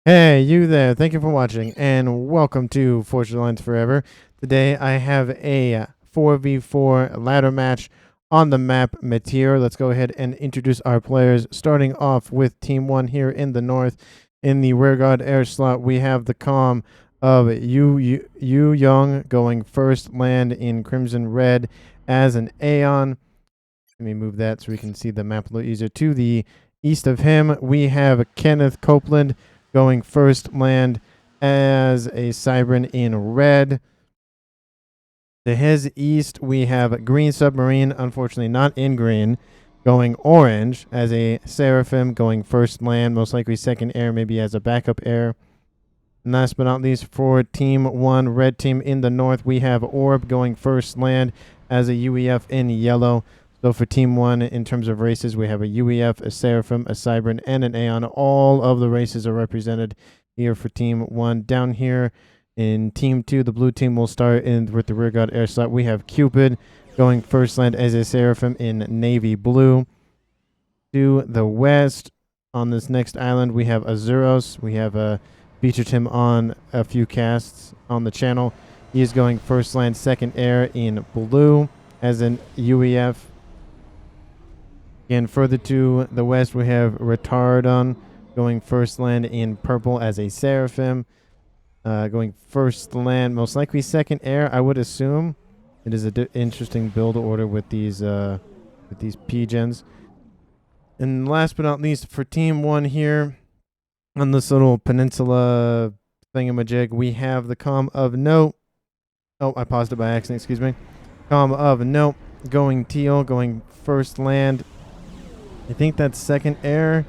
Hey, you there. Thank you for watching and welcome to Fortune Lines Forever. Today I have a 4v4 ladder match on the map METIR. Let's go ahead and introduce our players. Starting off with Team 1 here in the north. In the rearguard air slot, we have the comm of Yu Young going first land in Crimson Red as an Aeon. Let me move that so we can see the map a little easier. To the east of him, we have Kenneth Copeland going first land as a Cybran in red. To his east, we have Green Submarine, unfortunately not in green, going orange as a Seraphim going first land, most likely second air, maybe as a backup air. And last but not least, for Team 1, red team in the north, we have Orb going first land as a UEF in yellow. So for Team 1, in terms of races, we have a UEF, a Seraphim, a Cybran, and an Aeon. All of the races are represented here for Team 1. Down here in Team 2, the blue team will start in with the rearguard air slot. We have Cupid going first land as a Seraphim in navy blue. To the west, on this next island, we have Azuros. We have featured him on a few casts on the channel. He is going first land, second air in blue as an UEF. Again, further to the west, we have Retardon going first land in purple as a Seraphim. Going first land, most likely second air, I would assume. It is an interesting build order with these P-gens. And last but not least, for Team 1 here, on this little peninsula thingamajig, we have the comm of Note. Oh, I paused it by accident, excuse me. Comm of Note going teal, going first land. I think that's second air.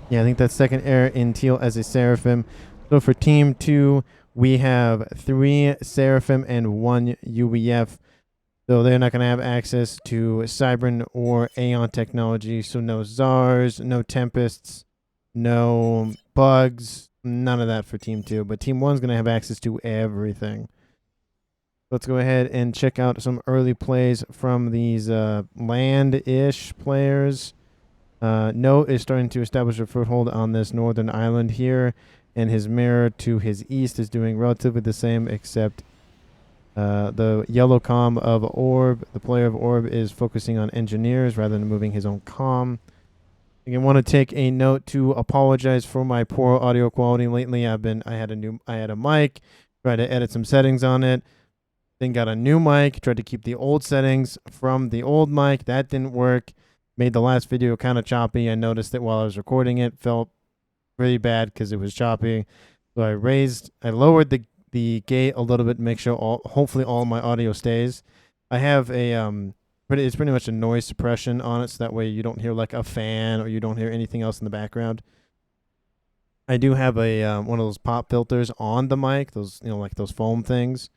Yeah, I think that's second air in teal as a Seraphim. So for Team 2, we have 3 Seraphim and 1 UEF. So they're not going to have access to Cybran or Aeon technology. So no Zars, no Tempests, no bugs, none of that for Team 2. But Team 1 is going to have access to everything. Let's go ahead and check out some early plays from these land-ish players. Note is starting to establish a foothold on this northern island here, and his mirror to his east is doing relatively the same, except the yellow comm of Orb, the player of Orb, is focusing on engineers rather than moving his own comm. I want to take a note to apologize for my poor audio quality lately. I had a mic, tried to edit some settings on it. Then got a new mic, tried to keep the old settings from the old mic. That didn't work. Made the last video kind of choppy. I noticed that while I was recording it, felt pretty bad because it was choppy. So I lowered the gate a little bit to make sure hopefully all my audio stays. I have it's pretty much a noise suppression on it, so that way you don't hear like a fan or you don't hear anything else in the background. I do have a one of those pop filters on the mic, those like those foam things.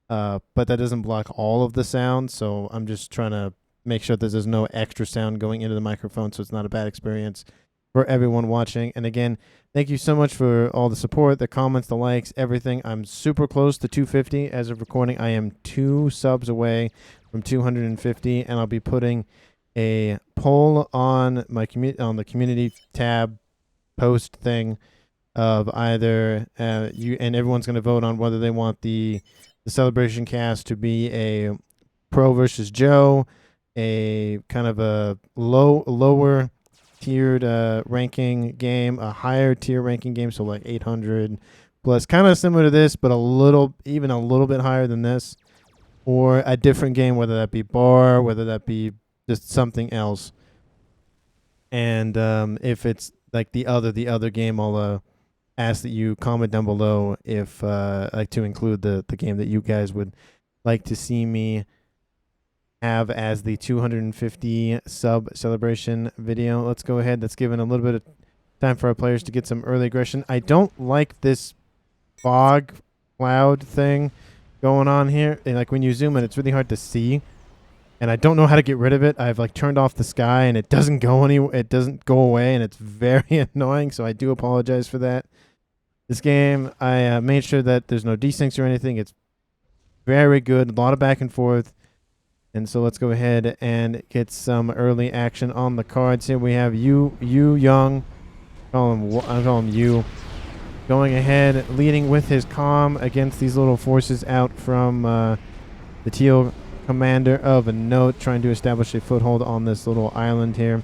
But that doesn't block all of the sound, so I'm just trying to make sure that there's no extra sound going into the microphone, so it's not a bad experience for everyone watching. And again, thank you so much for all the support, the comments, the likes, everything. I'm super close to 250 as of recording. I am 2 subs away from 250, and I'll be putting a poll on my on the community tab post thing of either you and everyone's going to vote on whether they want the celebration cast to be a Pro versus Joe, a kind of a lower tiered ranking game, a higher tier ranking game, so like 800 plus, kind of similar to this, but even a little bit higher than this, or a different game, whether that be bar, whether that be just something else. And if it's like the other game, I'll ask that you comment down below if like to include the game that you guys would like to see me have as the 250 sub celebration video. Let's go ahead. Let's give it a little bit of time for our players to get some early aggression. I don't like this fog cloud thing going on here. And like when you zoom in, it's really hard to see. And I don't know how to get rid of it. I've like turned off the sky and it doesn't go anywhere. It doesn't go away, and it's very annoying. So I do apologize for that. This game, I made sure that there's no desyncs or anything. It's very good. A lot of back and forth. And so let's go ahead and get some early action on the cards here. We have Yu Young. I call him Yu. going ahead, leading with his comm against these little forces out from the teal commander of a note, trying to establish a foothold on this little island here.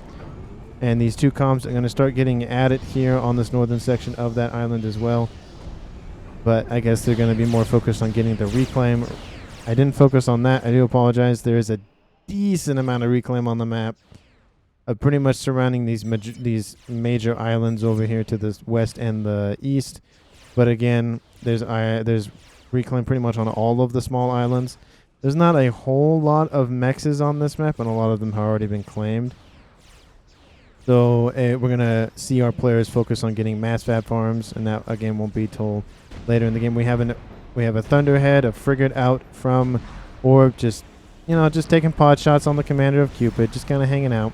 And these two comms are going to start getting at it here on this northern section of that island as well. But I guess they're going to be more focused on getting the reclaim. I didn't focus on that. I do apologize. There is a decent amount of reclaim on the map. Pretty much surrounding these major islands over here to the west and the east. But again, there's reclaim pretty much on all of the small islands. There's not a whole lot of mexes on this map, and a lot of them have already been claimed. So we're going to see our players focus on getting mass fab farms, and that again won't be told later in the game. We have a Thunderhead, a frigate out from Orb, just taking pot shots on the commander of Cupid, just kind of hanging out.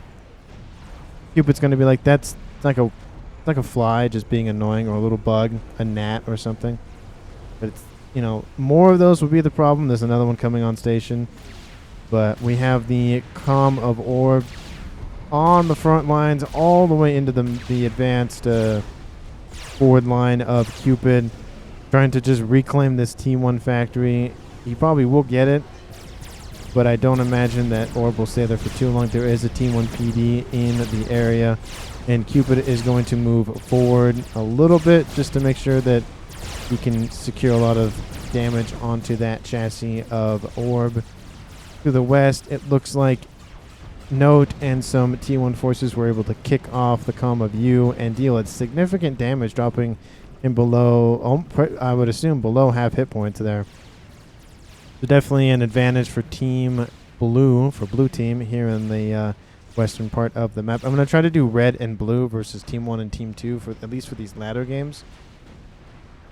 Cupid's going to be like, that's like a fly just being annoying, or a little bug, a gnat or something. But it's, more of those would be the problem. There's another one coming on station. But we have the comm of Orb on the front lines all the way into the advanced forward line of Cupid, trying to just reclaim this T1 factory. He probably will get it, but I don't imagine that Orb will stay there for too long. There is a T1 PD in the area, and Cupid is going to move forward a little bit just to make sure that he can secure a lot of damage onto that chassis of Orb. To the west, it looks like Note and some T1 forces were able to kick off the comm of U and deal a significant damage, dropping him below, I would assume, below half hit points there. So definitely an advantage for Team Blue, for Blue Team here in the western part of the map. I'm going to try to do red and blue versus Team 1 and Team 2, at least for these latter games,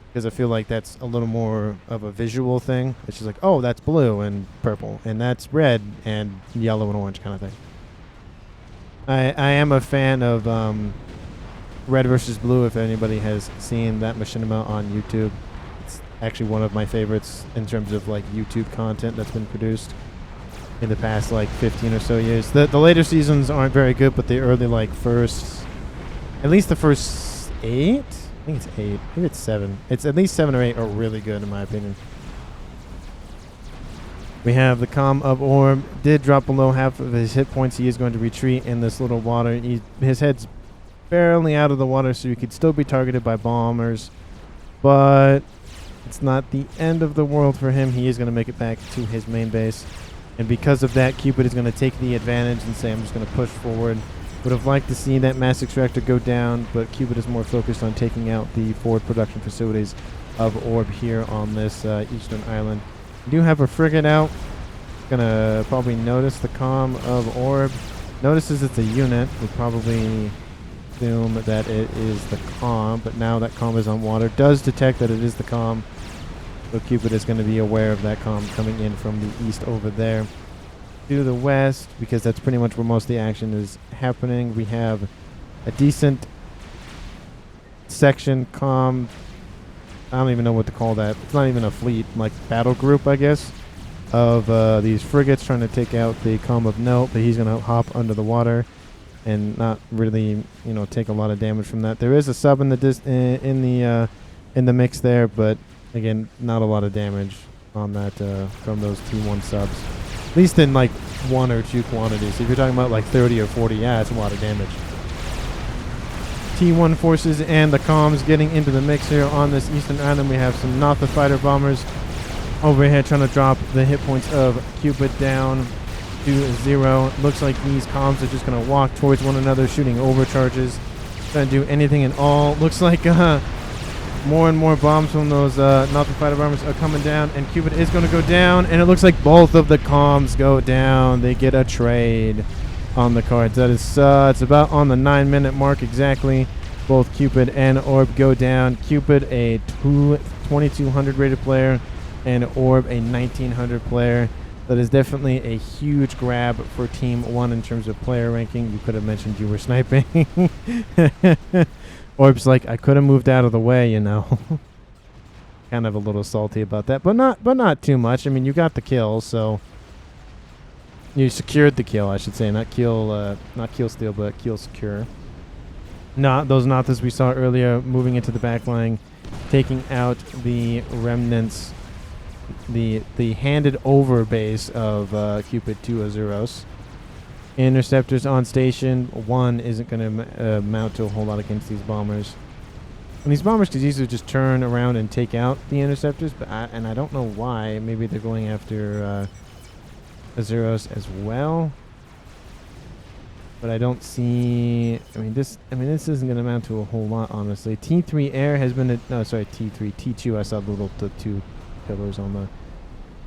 because I feel like that's a little more of a visual thing. It's just like, oh, that's blue and purple, and that's red and yellow and orange kind of thing. I am a fan of red versus blue. If anybody has seen that machinima on YouTube, it's actually one of my favorites in terms of like YouTube content that's been produced in the past like 15 or so years. The later seasons aren't very good, but the early at least the first 8, I think it's 8, maybe it's 7. It's at least 7 or 8 are really good in my opinion. We have the comm of Orb. Did drop below half of his hit points. He is going to retreat in this little water. His head's barely out of the water, so he could still be targeted by bombers. But it's not the end of the world for him. He is going to make it back to his main base. And because of that, Cupid is going to take the advantage and say, I'm just going to push forward. Would have liked to see that mass extractor go down, but Cupid is more focused on taking out the forward production facilities of Orb here on this eastern island. We do have a frigate out. Gonna probably notice the comm of Orb. Notices it's a unit. Would probably assume that it is the comm, but now that comm is on water. Does detect that it is the comm. So Cupid is going to be aware of that comm coming in from the east over there. To the west, because that's pretty much where most of the action is happening, we have a decent section comm. I don't even know what to call that. It's not even a fleet, like battle group, I guess, of these frigates trying to take out the comm of Note, but he's going to hop under the water and not really, take a lot of damage from that. There is a sub in the mix there, but again, not a lot of damage on that from those T1 subs. At least in like 1 or 2 quantities. If you're talking about like 30 or 40, yeah, it's a lot of damage. T1 forces and the comms getting into the mix here on this eastern island. We have some Notha fighter bombers overhead trying to drop the hit points of Cupid down to 0. Looks like these comms are just going to walk towards one another, shooting overcharges, trying to do anything and all. Looks like more and more bombs from those Notha fighter bombers are coming down, and Cupid is going to go down, and it looks like both of the comms go down. They get a trade on the cards. That is it's about on the 9-minute mark exactly. Both Cupid and Orb go down. Cupid a 2200 rated player, and Orb a 1900 player. That is definitely a huge grab for Team 1 in terms of player ranking. You could have mentioned you were sniping. Orb's like, I could have moved out of the way, kind of a little salty about that, but not too much. I mean, you got the kill, so you secured the kill, I should say, not kill steal, but kill secure. not those Nathas we saw earlier moving into the back line, taking out the remnants, the handed over base of Cupid 2 Azuros. Interceptors on station. One isn't going to mount to a whole lot against these bombers. And these bombers could easily just turn around and take out the interceptors, but I don't know why. Maybe they're going after Azuros as well. But I don't see. I mean, this isn't going to amount to a whole lot, honestly. T3 air has been. T3, T2. I saw the two pillars on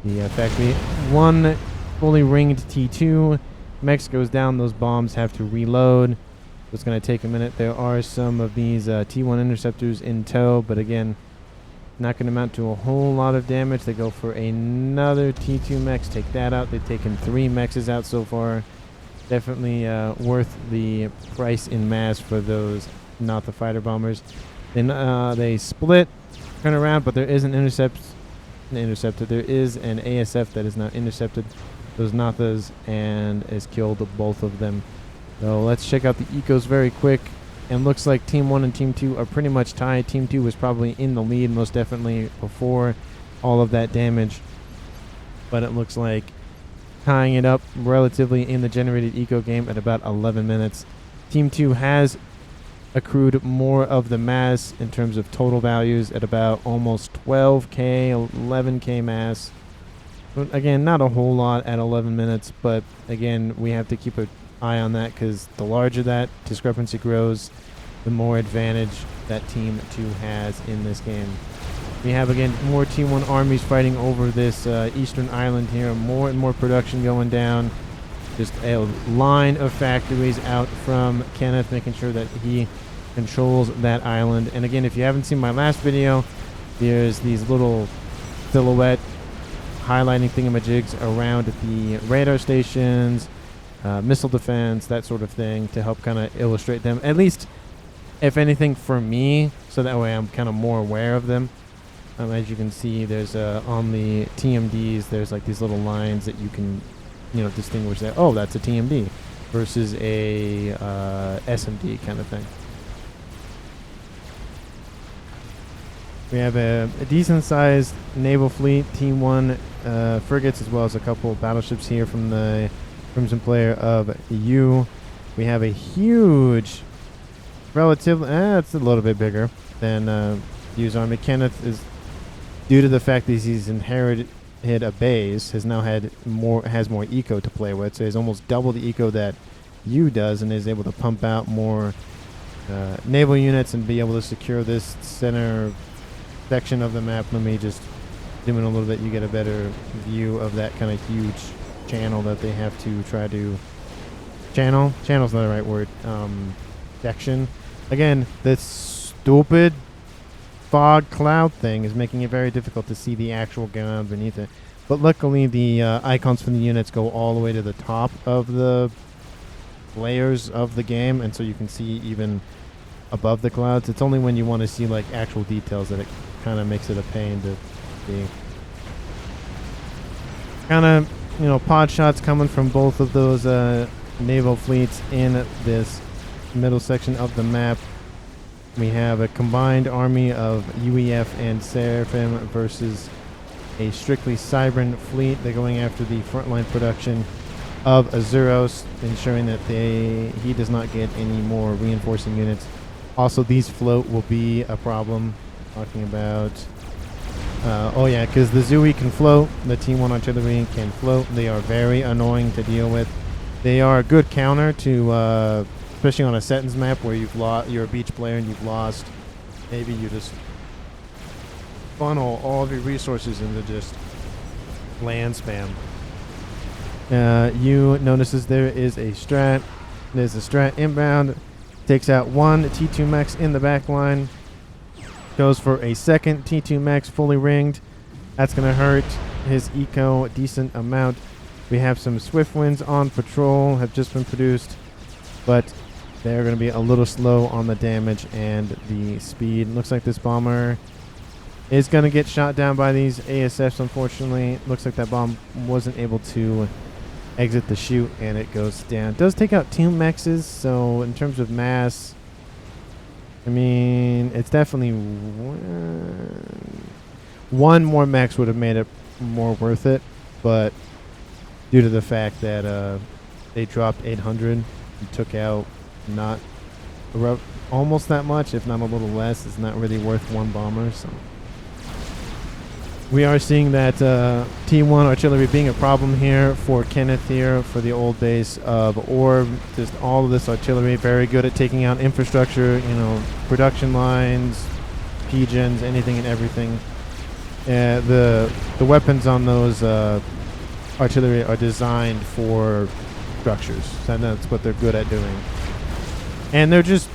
the factory. One fully ringed T2. Mechs goes down. Those bombs have to reload. It's going to take a minute. There are some of these T1 interceptors in tow, but again, not going to amount to a whole lot of damage. They go for another T2 mechs. Take that out. They've taken 3 mechs out so far. Definitely worth the price in mass for those, not the fighter bombers. Then they split, turn around, but there is an interceptor. There is an ASF that is now intercepted those Nathas and has killed both of them. So let's check out the ecos very quick. And looks like Team 1 and Team 2 are pretty much tied. Team 2 was probably in the lead most definitely before all of that damage. But it looks like tying it up relatively in the generated eco game at about 11 minutes. Team 2 has accrued more of the mass in terms of total values at about almost 12k, 11k mass. But again, not a whole lot at 11 minutes, but again, we have to keep an eye on that because the larger that discrepancy grows, the more advantage that Team 2 has in this game. We have, again, more T1 armies fighting over this eastern island here. More and more production going down. Just a line of factories out from Kenneth, making sure that he controls that island. And again, if you haven't seen my last video, there's these little silhouette highlighting thingamajigs around the radar stations, missile defense, that sort of thing, to help kind of illustrate them. At least, if anything, for me, so that way I'm kind of more aware of them. As you can see, there's on the TMDs, there's like these little lines that you can, distinguish that, oh, that's a TMD versus a SMD kind of thing. We have a decent-sized naval fleet, Team 1 frigates, as well as a couple of battleships here from the Crimson player of U. We have a huge, relatively, it's a little bit bigger than U's army. Kenneth is, due to the fact that he's inherited a base, has more eco to play with, so he's almost double the eco that U does, and is able to pump out more naval units and be able to secure this center section of the map. Let me just zoom in a little bit. You get a better view of that kind of huge channel that they have to try to channel's not the right word, section. Again, this stupid fog cloud thing is making it very difficult to see the actual ground beneath it. But luckily, the icons from the units go all the way to the top of the layers of the game, and so you can see even above the clouds. It's only when you want to see like actual details that it kind of makes it a pain to see. Kind of, pod shots coming from both of those naval fleets in this middle section of the map. We have a combined army of UEF and Seraphim versus a strictly Cybran fleet. They're going after the frontline production of Azuros, ensuring that he does not get any more reinforcing units. Also, these float will be a problem. Talking about, because the Zui can float, the Team 1 artillery can float. They are very annoying to deal with. They are a good counter to, especially on a Setins map where you're a beach player and you've lost. Maybe you just funnel all of your resources into just land spam. You notices there is a strat. There's a strat inbound. Takes out one T2 mechs in the back line. Goes for a second T2 mechs fully ringed. That's going to hurt his eco a decent amount. We have some Swift Winds on patrol, have just been produced, but they're going to be a little slow on the damage and the speed. Looks like this bomber is going to get shot down by these ASFs, unfortunately. Looks like that bomb wasn't able to exit the chute, and it goes down. It does take out 2 mexes, so in terms of mass, I mean, it's definitely one more mechs would have made it more worth it, but due to the fact that they dropped 800 and took out not almost that much, if not a little less, it's not really worth one bomber. So we are seeing that T1 artillery being a problem here for Kenneth here for the old base of Orb. Just all of this artillery very good at taking out infrastructure, you know, production lines, PGens, anything and everything. The weapons on those artillery are designed for structures, so that's what they're good at doing. And they're just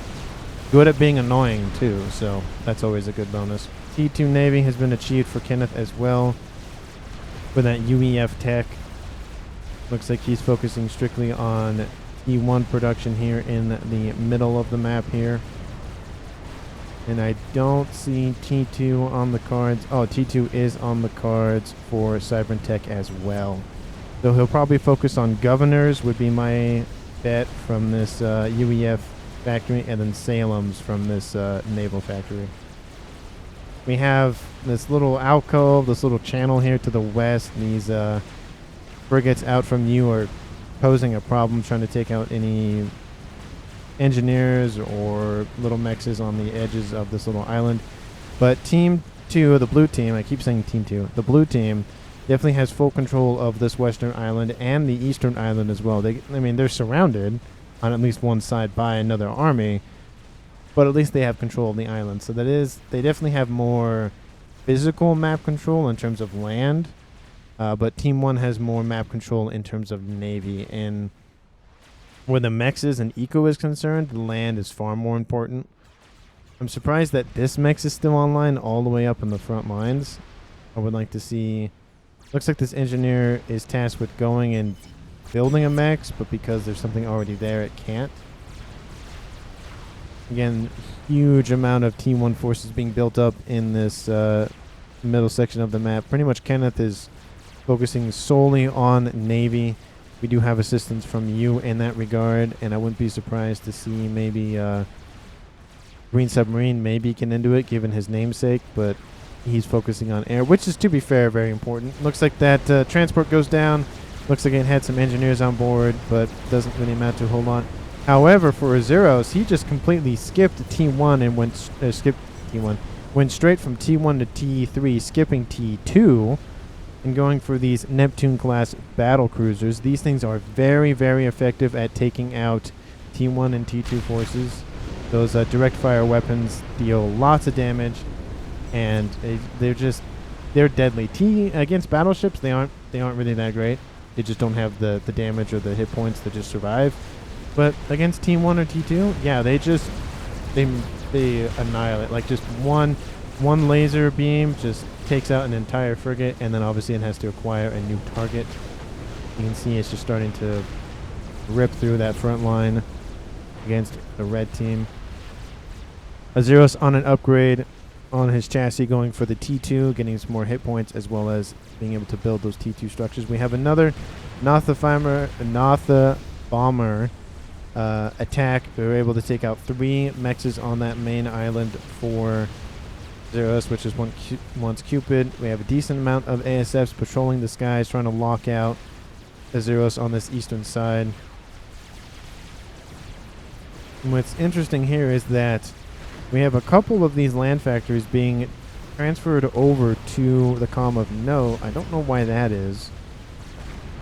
good at being annoying too, so that's always a good bonus. T2 Navy has been achieved for Kenneth as well for that UEF tech. Looks like he's focusing strictly on T1 production here in the middle of the map here. And I don't see T2 on the cards. Oh, T2 is on the cards for Cybertech as well. So he'll probably focus on governors would be my bet from this UEF factory, and then Salem's from this naval factory. We have this little alcove, this little channel here to the west. These frigates out from you are posing a problem, trying to take out any engineers or little mexes on the edges of this little island. But Team 2, the blue team, I keep saying Team 2, the blue team definitely has full control of this western island and the eastern island as well. They're surrounded on at least one side by another army, but at least they have control of the island. So they definitely have more physical map control in terms of land, but Team 1 has more map control in terms of navy. And where the mechs and eco is concerned, the land is far more important. I'm surprised that this mechs is still online all the way up in the front lines. I would like to see... Looks like this engineer is tasked with going and building a mechs, but because there's something already there, it can't. Again, huge amount of T1 forces being built up in this middle section of the map. Pretty much Kenneth is focusing solely on Navy. We do have assistance from you in that regard, and I wouldn't be surprised to see maybe Green Submarine maybe can into it, given his namesake, but he's focusing on air, which is, to be fair, very important. Looks like that transport goes down. Looks like it had some engineers on board, but doesn't really amount to a whole lot. However, for Azeros, he just completely skipped T1 and went straight from T1 to T3, skipping T2 and going for these Neptune-class battle cruisers. These things are very, very effective at taking out T1 and T2 forces. Those direct-fire weapons deal lots of damage, and they're deadly. Against battleships, they aren't really that great. They just don't have the damage or the hit points to just survive. But against Team 1 or T2, yeah, they annihilate. Like, just one laser beam just takes out an entire frigate, and then obviously it has to acquire a new target. You can see it's just starting to rip through that front line against the red team. Azeros on an upgrade on his chassis, going for the T2, getting some more hit points, as well as being able to build those T2 structures. We have another Notha bomber attack. We were able to take out 3 mexes on that main island for Zeros, which is once Cupid. We have a decent amount of ASFs patrolling the skies, trying to lock out Zeros on this eastern side. And what's interesting here is that we have a couple of these land factories being transferred over to the Calm of No. I don't know why that is.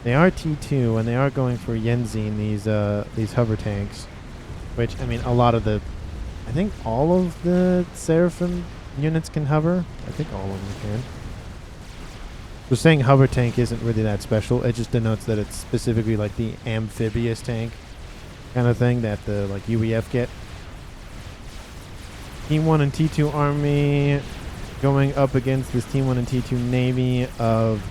They are T2, and they are going for Yenzine, these hover tanks. Which, I mean, I think all of the Seraphim units can hover. I think all of them can. So saying hover tank isn't really that special. It just denotes that it's specifically like the amphibious tank kind of thing that the UEF get. Team 1 and T2 Army going up against this Team 1 and T2 Navy of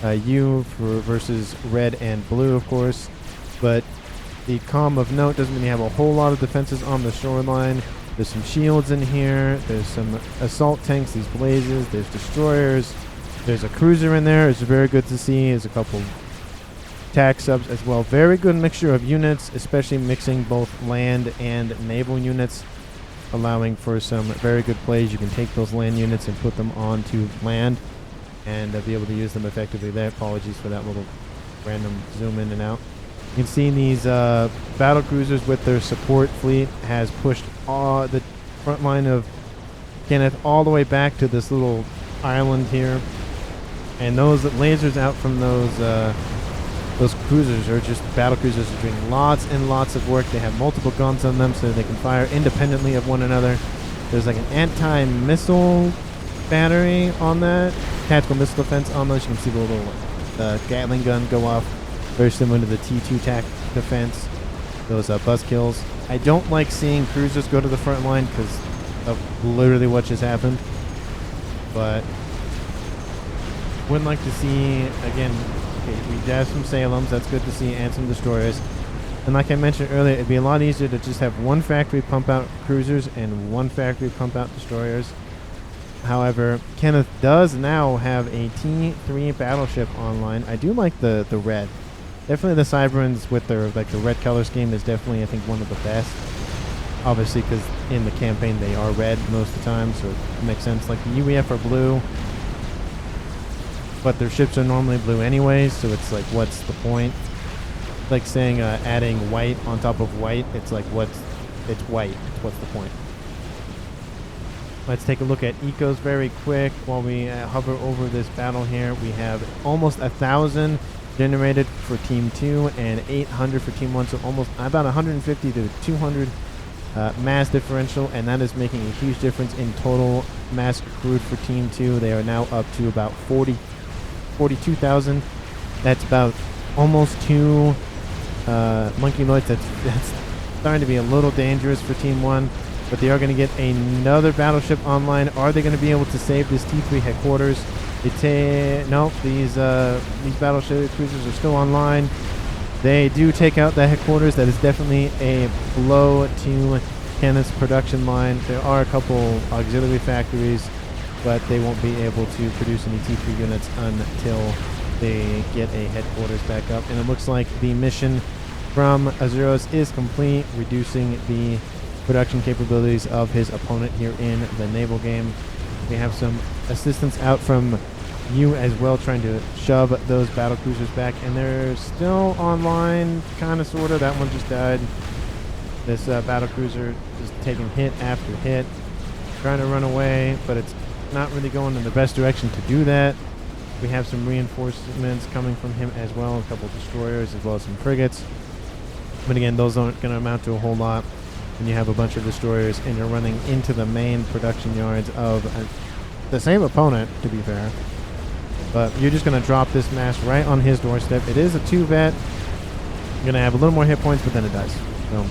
versus red and blue, of course. But the Calm of Note doesn't really have a whole lot of defenses on the shoreline. There's some shields in here. There's some assault tanks, these blazes. There's destroyers. There's a cruiser in there. It's very good to see. There's a couple tac subs as well. Very good mixture of units, especially mixing both land and naval units. allowing for some very good plays. You can take those land units and put them onto land and be able to use them effectively there. Apologies for that little random zoom in and out. You can see these battle cruisers with their support fleet has pushed the front line of Kenneth all the way back to this little island here. And those lasers out from those cruisers are just battle cruisers are doing lots and lots of work. They have multiple guns on them so they can fire independently of one another. There's like an anti-missile battery on that, tactical missile defense on those. You can see the little Gatling gun go off, very similar to the T2 TAC defense. Those buzz kills. I don't like seeing cruisers go to the front line because of literally what just happened, but would like to see again. Okay, we have some Salems, that's good to see, and some destroyers. And like I mentioned earlier, it'd be a lot easier to just have one factory pump out cruisers and one factory pump out destroyers. However, Kenneth does now have a T3 battleship online. I do like the red. Definitely the Cyberans with their the red color scheme is definitely, I think, one of the best. Obviously, because in the campaign they are red most of the time, so it makes sense. Like the UEF are blue, but their ships are normally blue anyways, so it's like, what's the point? Like saying adding white on top of white, it's like, it's white, what's the point? Let's take a look at ecos very quick while we hover over this battle here. We have almost 1,000 generated for Team 2 and 800 for Team 1, so almost about 150 to 200 mass differential, and that is making a huge difference in total mass accrued for Team 2. They are now up to about 42,000. That's about almost 2 monkey noids. That's starting to be a little dangerous for Team 1, but they are going to get another battleship online. Are they going to be able to save this T3 headquarters? No, these battleship cruisers are still online. They do take out the headquarters. That is definitely a blow to Kenneth's production line. There are a couple auxiliary factories, but they won't be able to produce any T3 units until they get a headquarters back up. And it looks like the mission from Azuros is complete, reducing the production capabilities of his opponent here in the naval game. We have some assistance out from you as well, trying to shove those battle cruisers back, and they're still online, kind of, sort of. That one just died. This battle cruiser is taking hit after hit, trying to run away, but it's not really going in the best direction to do that. We have some reinforcements coming from him as well, a couple destroyers as well as some frigates. But again, those aren't going to amount to a whole lot when you have a bunch of destroyers and you're running into the main production yards of the same opponent, to be fair. But you're just going to drop this mass right on his doorstep. It is a 2-vet. You're going to have a little more hit points, but then it dies. So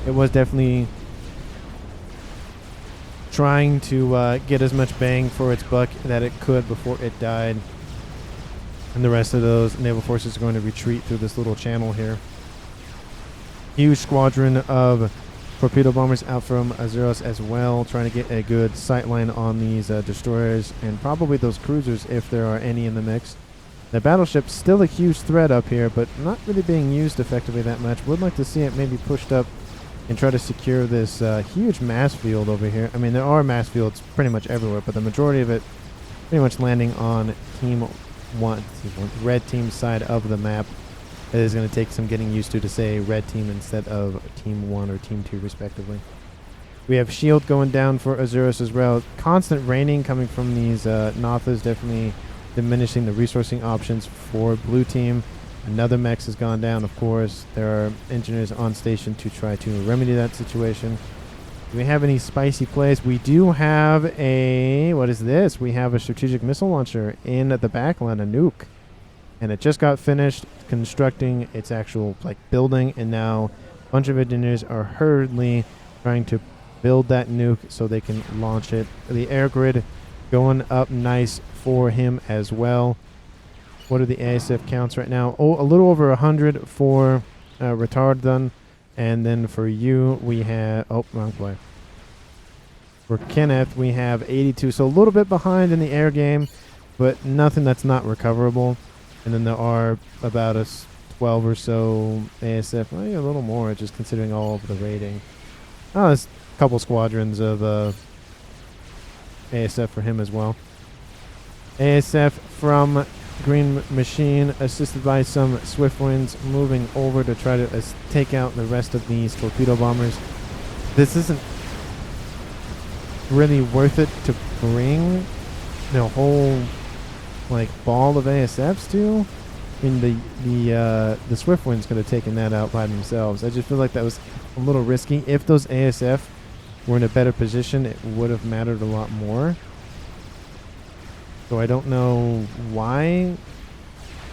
it was definitely trying to get as much bang for its buck that it could before it died. And the rest of those naval forces are going to retreat through this little channel here. Huge squadron of torpedo bombers out from Azuros as well, trying to get a good sightline on these destroyers and probably those cruisers if there are any in the mix. The battleship's still a huge threat up here, but not really being used effectively that much. Would like to see it maybe pushed up and try to secure this huge mass field over here. I mean, there are mass fields pretty much everywhere, but the majority of it pretty much landing on Team 1, red team's side of the map. It is going to take some getting used to say red team instead of Team 1 or Team 2 respectively. We have shield going down for Azuros as well. Constant raining coming from these Nothas, definitely diminishing the resourcing options for blue team. Another Mechs has gone down, of course. There are engineers on station to try to remedy that situation. Do we have any spicy plays? We do have a... what is this? We have a strategic missile launcher in the backline, a nuke. And it just got finished constructing its actual building, and now a bunch of engineers are hurriedly trying to build that nuke so they can launch it. The air grid going up nice for him as well. What are the ASF counts right now? Oh, a little over 100 for Retardon, and then for you we have... oh, wrong play. For Kenneth we have 82, so a little bit behind in the air game, but nothing that's not recoverable. And then there are about 12 or so ASF. Well, yeah, a little more, just considering all of the rating. Oh, couple squadrons of ASF for him as well. ASF from Green Machine, assisted by some Swift Winds, moving over to try to take out the rest of these torpedo bombers. This isn't really worth it to bring the whole like ball of ASFs to. I mean, the Swift Winds could have taken that out by themselves. I just feel like that was a little risky. If those ASF were in a better position, it would have mattered a lot more. So I don't know why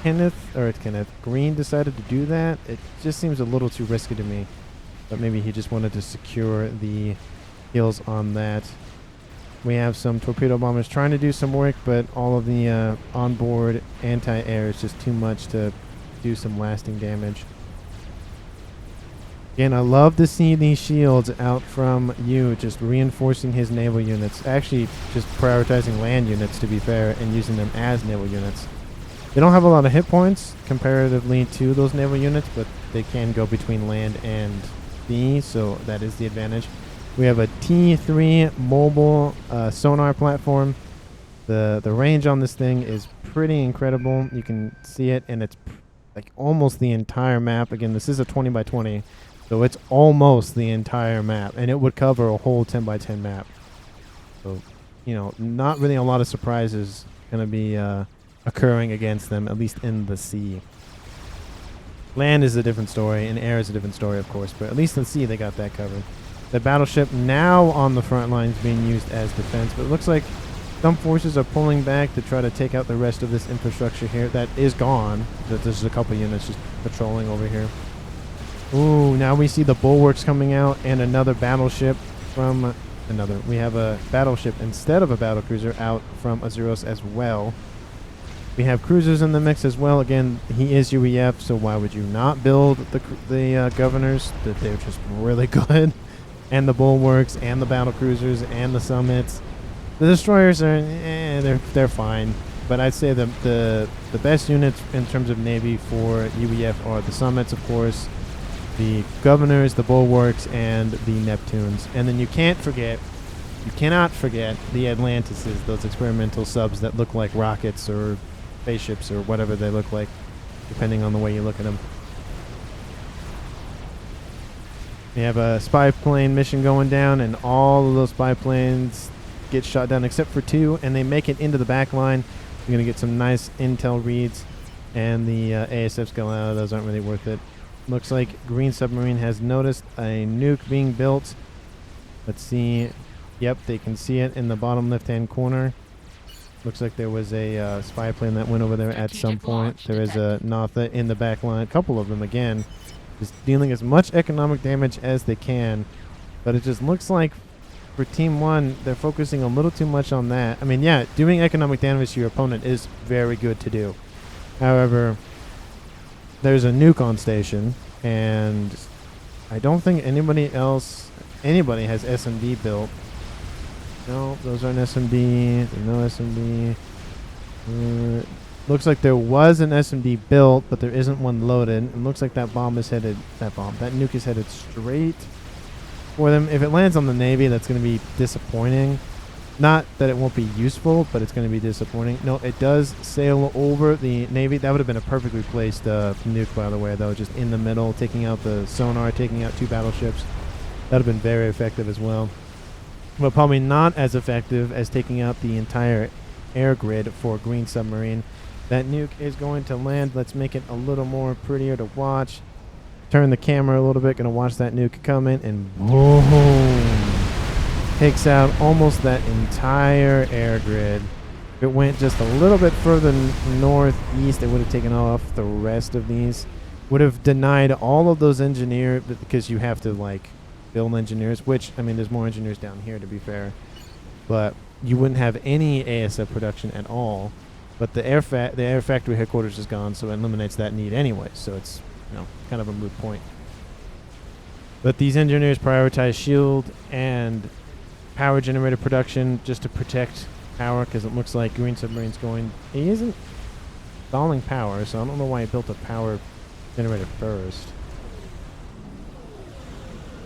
Kenneth Green decided to do that. It just seems a little too risky to me. But maybe he just wanted to secure the kills on that. We have some torpedo bombers trying to do some work, but all of the onboard anti-air is just too much to do some lasting damage. Again, I love to see these shields out from you, just reinforcing his naval units. Actually, just prioritizing land units, to be fair, and using them as naval units. They don't have a lot of hit points comparatively to those naval units, but they can go between land and sea, so that is the advantage. We have a T3 mobile sonar platform. The range on this thing is pretty incredible. You can see it, and it's like almost the entire map. Again, this is a 20 by 20, so it's almost the entire map, and it would cover a whole 10 by 10 map. So, you know, not really a lot of surprises going to be occurring against them, at least in the sea. Land is a different story, and air is a different story, of course, but at least in the sea they got that covered. The battleship now on the front lines being used as defense, but it looks like some forces are pulling back to try to take out the rest of this infrastructure here. That is gone. There's a couple units just patrolling over here. Ooh, now we see the bulwarks coming out and another battleship from another. We have a battleship instead of a battlecruiser out from Azuros as well. We have cruisers in the mix as well. Again, he is UEF, so why would you not build the governors? That they're just really good. And the bulwarks, and the battle cruisers, and the summits. The destroyers are, they're fine. But I'd say the best units in terms of Navy for UEF are the summits, of course, the governors, the bulwarks, and the Neptunes. And then you cannot forget the Atlantises, those experimental subs that look like rockets or spaceships or whatever they look like, depending on the way you look at them. We have a spy plane mission going down, and all of those spy planes get shot down except for two, and they make it into the back line. You're going to get some nice intel reads, and the ASFs go out. Those aren't really worth it. Looks like Green Submarine has noticed a nuke being built. Let's see. Yep, they can see it in the bottom left-hand corner. Looks like there was a spy plane that went over there at some point. There is a Natha in the back line. A couple of them, again. Just dealing as much economic damage as they can. But it just looks like for Team 1, they're focusing a little too much on that. I mean, yeah, doing economic damage to your opponent is very good to do. However, there's a nuke on station, and I don't think anybody has SMD built. No, those aren't SMD. There's no SMD. Looks like there was an SMD built, but there isn't one loaded. It looks like that nuke is headed straight for them. If it lands on the Navy, that's going to be disappointing. Not that it won't be useful, but it's going to be disappointing. No, it does sail over the Navy. That would have been a perfectly placed nuke, by the way, though, just in the middle, taking out the sonar, taking out two battleships. That would have been very effective as well. But probably not as effective as taking out the entire air grid for Green Submarine. That nuke is going to land. Let's make it a little more prettier to watch. Turn the camera a little bit. Going to watch that nuke come in, and boom. Takes out almost that entire air grid. If it went just a little bit further northeast, it would have taken off the rest of these. Would have denied all of those engineers, because you have to like build engineers, which, I mean, there's more engineers down here, to be fair. But you wouldn't have any ASF production at all. But the air factory headquarters is gone, so it eliminates that need anyway. So it's, you know, kind of a moot point. But these engineers prioritize shield and power generator production just to protect power, because it looks like Green Submarine's going. He isn't stalling power, so I don't know why he built a power generator first.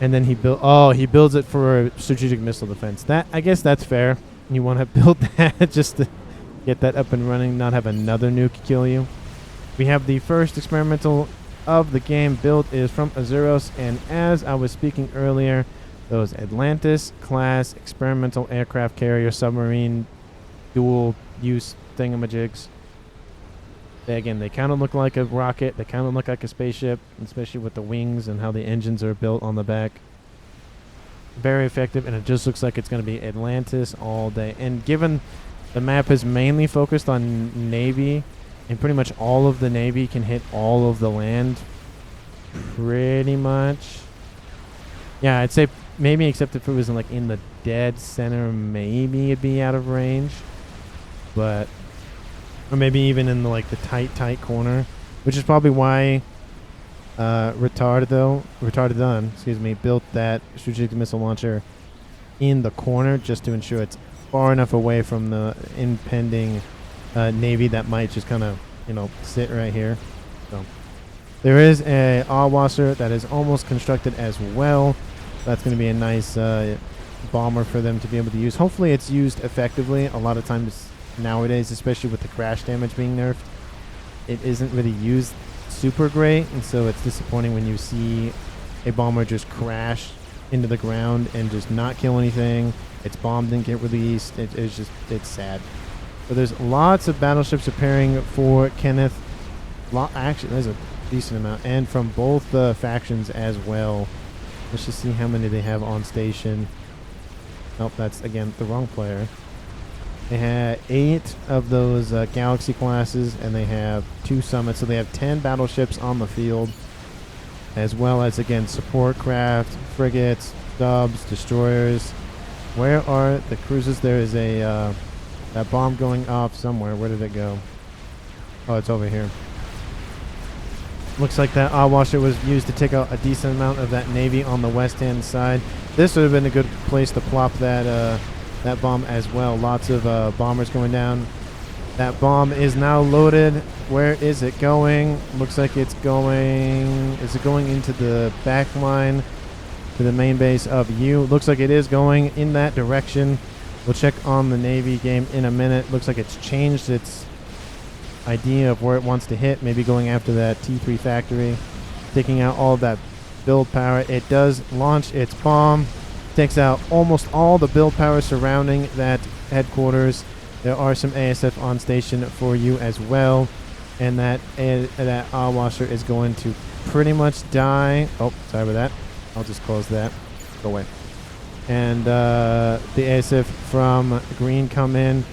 And then he builds it for strategic missile defense. That, I guess that's fair. You want to build that just to get that up and running, not have another nuke kill you. We have the first experimental of the game built is from Azuros, and as I was speaking earlier, those Atlantis class experimental aircraft carrier submarine dual use thingamajigs. They kind of look like a rocket. They kind of look like a spaceship, especially with the wings and how the engines are built on the back. Very effective, and it just looks like it's going to be Atlantis all day. And given the map is mainly focused on Navy, and pretty much all of the Navy can hit all of the land, pretty much. Yeah, I'd say maybe except if it was in the dead center, maybe it'd be out of range. But... or maybe even in the tight corner, which is probably why Retardadon, built that strategic missile launcher in the corner just to ensure it's far enough away from the impending Navy that might just kind of, sit right here. So there is a Awasser that is almost constructed as well. That's going to be a nice bomber for them to be able to use. Hopefully it's used effectively. A lot of times nowadays, especially with the crash damage being nerfed, it isn't really used super great, and so it's disappointing when you see a bomber just crash into the ground and just not kill anything. Its bomb didn't get released. It's sad. So there's lots of battleships preparing for Kenneth. Actually, there's a decent amount, and from both the factions as well. Let's just see how many they have on station. Nope, that's again the wrong player. They had 8 of those Galaxy classes, and they have 2 summits, so they have 10 battleships on the field, as well as, again, support craft, frigates, subs, destroyers. Where are the cruisers? There is a that bomb going off somewhere. Where did it go? Oh, it's over here. Looks like that Awasher was used to take out a decent amount of that Navy on the west-hand side. This would have been a good place to plop that bomb as well. Lots of bombers going down. That bomb is now loaded. Where is it going? Looks like it's going... is it going into the back line to the main base of U? Looks like it is going in that direction. We'll check on the Navy game in a minute. Looks like it's changed its idea of where it wants to hit. Maybe going after that T3 factory. Taking out all of that build power. It does launch its bomb. Takes out almost all the build power surrounding that headquarters. There are some ASF on station for you as well, and that Awasher is going to pretty much die. Oh, sorry about that. I'll just close that. Go away. And the ASF from green come in,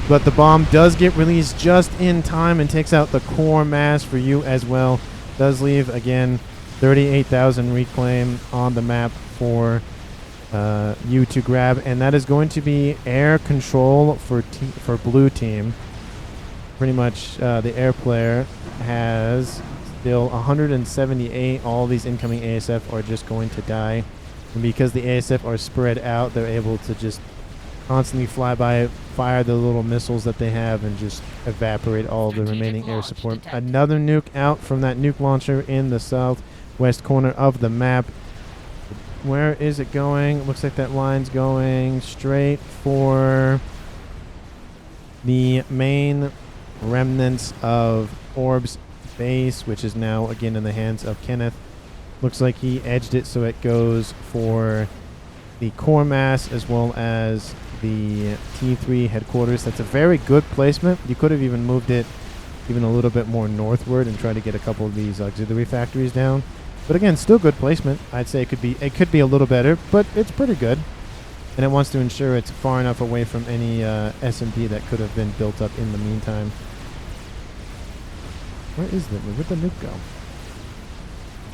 but the bomb does get released just in time and takes out the core mass for you as well. Does leave again 38,000 reclaim on the map for you to grab, and that is going to be air control for blue team. Pretty much the air player has still 178. All these incoming ASF are just going to die, and because the ASF are spread out, they're able to just constantly fly by, fire the little missiles that they have, and just evaporate all the remaining air support. Another nuke out from that nuke launcher in the southwest corner of the map. Where is it going? Looks like that line's going straight for the main remnants of Orb's base, which is now again in the hands of Kenneth. Looks like he edged it so it goes for the core mass as well as the T3 headquarters. That's a very good placement. You could have even moved it even a little bit more northward and tried to get a couple of these auxiliary factories down. But again, still good placement. I'd say it could be a little better, but it's pretty good. And it wants to ensure it's far enough away from any SMP that could have been built up in the meantime. Where is the where'd the nuke go?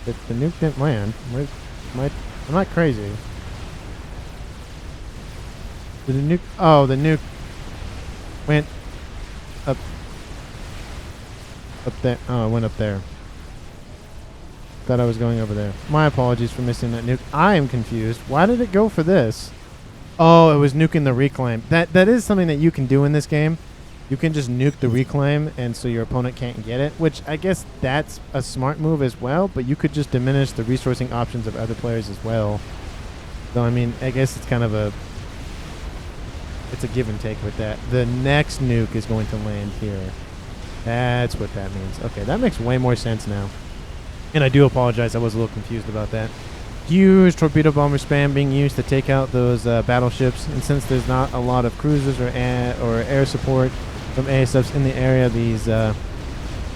The nuke didn't land. I'm not crazy. Did the nuke? Oh, the nuke went up there. Oh, it went up there. Thought I was going over there. My apologies for missing that nuke. I am confused. Why did it go for this? Oh, it was nuking the reclaim. That is something that you can do in this game. you can just nuke the reclaim, and so your opponent can't get it, which I guess that's a smart move as well, but you could just diminish the resourcing options of other players as well. So, I mean, I guess it's kind of it's a give and take with that. The next nuke is going to land here. That's what that means. Okay, that makes way more sense now. And I do apologize, I was a little confused about that. Huge torpedo bomber spam being used to take out those battleships, and since there's not a lot of cruisers or air support from ASFs in the area, these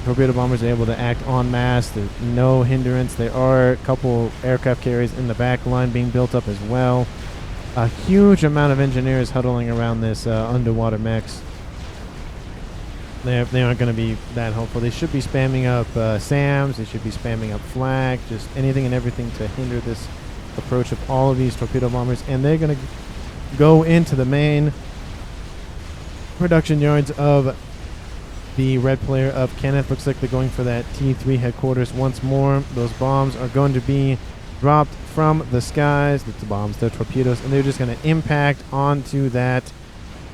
torpedo bombers are able to act en masse. There's no hindrance. There are a couple aircraft carriers in the back line being built up as well. A huge amount of engineers huddling around this underwater mechs. They aren't going to be that helpful. They should be spamming up SAMs. They should be spamming up flak. Just anything and everything to hinder this approach of all of these torpedo bombers. And they're going to go into the main production yards of the red player of Kenneth. Looks like they're going for that T3 headquarters once more. Those bombs are going to be dropped from the skies. The bombs, they're torpedoes. And they're just going to impact onto that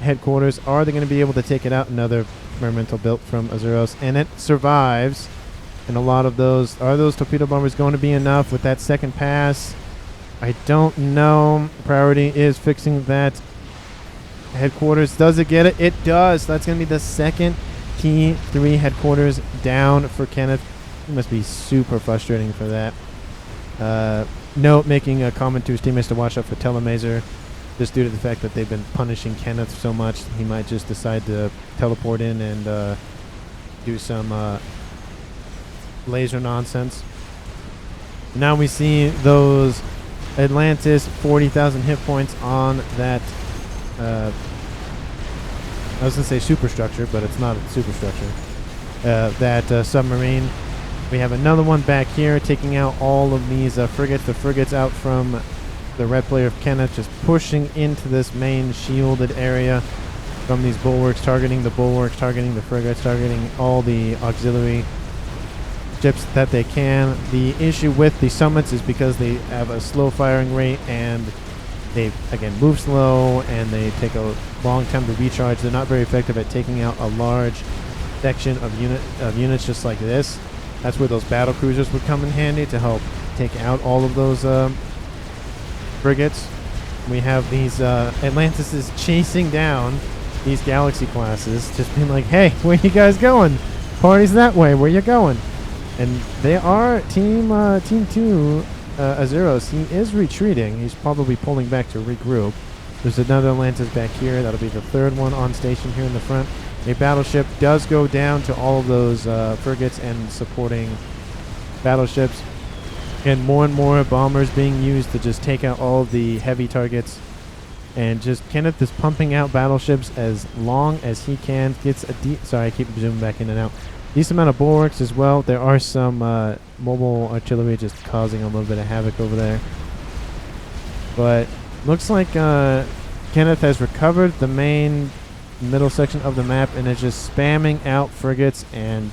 headquarters. Are they going to be able to take it out? Another experimental built from Azuros, and it survives. And a lot of those, are those torpedo bombers going to be enough with that second pass? I don't know. Priority is fixing that headquarters. Does it get it? It does. That's going to be the second T3 headquarters down for Kenneth. It must be super frustrating for that. Note making a comment to his teammates to watch out for Telemazer. Just due to the fact that they've been punishing Kenneth so much, he might just decide to teleport in and do some laser nonsense. Now we see those Atlantis 40,000 hit points on that. I was going to say superstructure, but it's not a superstructure. That submarine. We have another one back here taking out all of these frigates. The frigates out from the red player of Kenneth, just pushing into this main shielded area from these bulwarks, targeting the bulwarks, targeting the frigates, targeting all the auxiliary ships that they can. The issue with the summits is because they have a slow firing rate and they, again, move slow and they take a long time to recharge. They're not very effective at taking out a large section of units just like this. That's where those battle cruisers would come in handy to help take out all of those frigates. We have these Atlantises chasing down these Galaxy classes, just being like, hey, where you guys going? Party's that way, where you going? And they are team 2 Azuros. He is retreating. He's probably pulling back to regroup. There's another Atlantis back here. That'll be the third one on station here in the front. A battleship does go down to all of those frigates and supporting battleships. And more bombers being used to just take out all of the heavy targets. And just Kenneth is pumping out battleships as long as he can. Gets a sorry, I keep zooming back in and out. Decent amount of bulwarks as well. There are some mobile artillery just causing a little bit of havoc over there. But looks like Kenneth has recovered the main middle section of the map and is just spamming out frigates and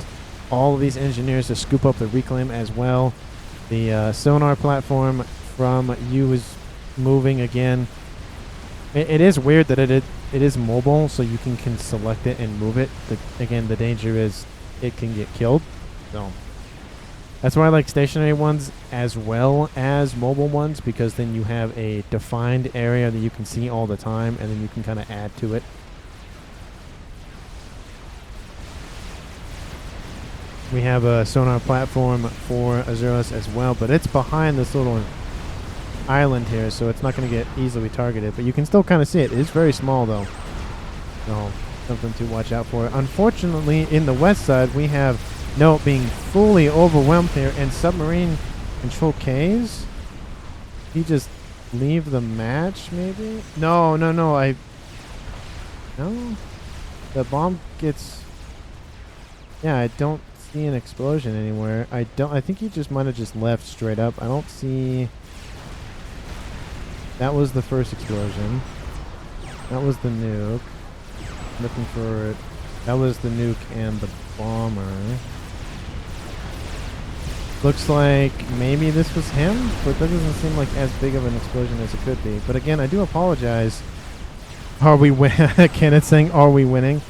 all of these engineers to scoop up the reclaim as well. The sonar platform from you is moving again. It is weird that it is mobile, so you can select it and move it. Again, the danger is it can get killed. So that's why I like stationary ones as well as mobile ones, because then you have a defined area that you can see all the time, and then you can kind of add to it. We have a sonar platform for Azuros as well, but it's behind this little island here, so it's not going to get easily targeted. But you can still kind of see it. It's very small, though. So something to watch out for. Unfortunately, in the west side, we have Note being fully overwhelmed here, and submarine control Ks. He just leave the match, maybe? No. No. The bomb gets... Yeah, I don't see an explosion anywhere. I think he just might have just left straight up. I don't see... That was the first explosion. That was the nuke. Looking for it. That was the nuke and the bomber. Looks like maybe this was him, but that doesn't seem like as big of an explosion as it could be. But again, I do apologize. Are we winning? Kenneth saying, are we winning?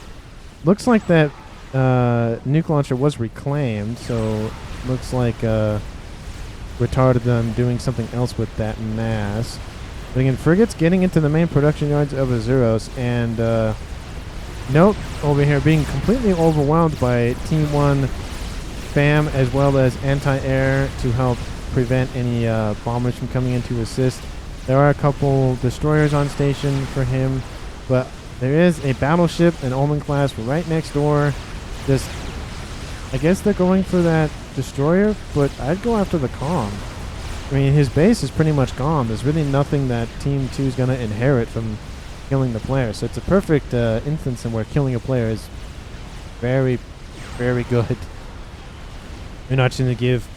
looks like that nuke launcher was reclaimed, so looks like retarded them doing something else with that mass. But again, frigates getting into the main production yards of Azuros, and note over here being completely overwhelmed by Team 1 FAM as well as anti-air to help prevent any bombers from coming in to assist. There are a couple destroyers on station for him, but there is a battleship, an Omen class, right next door. Just, I guess they're going for that destroyer, but I'd go after the Kong. I mean, his base is pretty much gone. There's really nothing that Team 2 is going to inherit from killing the player. So it's a perfect instance in where killing a player is very, very good. You're not going to give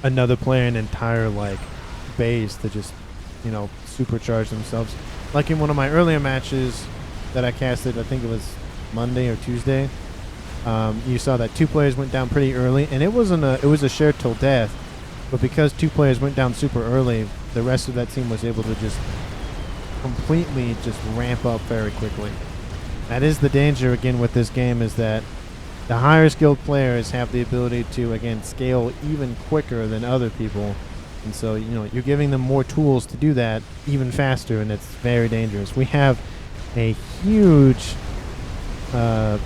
another player an entire, like, base to just, you know, supercharge themselves. Like in one of my earlier matches that I casted, I think it was Monday or Tuesday, you saw that 2 players went down pretty early, and it was a shared till death. But because 2 players went down super early, the rest of that team was able to just completely just ramp up very quickly. That is the danger, again, with this game, is that the higher skilled players have the ability to, again, scale even quicker than other people. And so, you know, you're giving them more tools to do that even faster, and it's very dangerous. We have a huge, I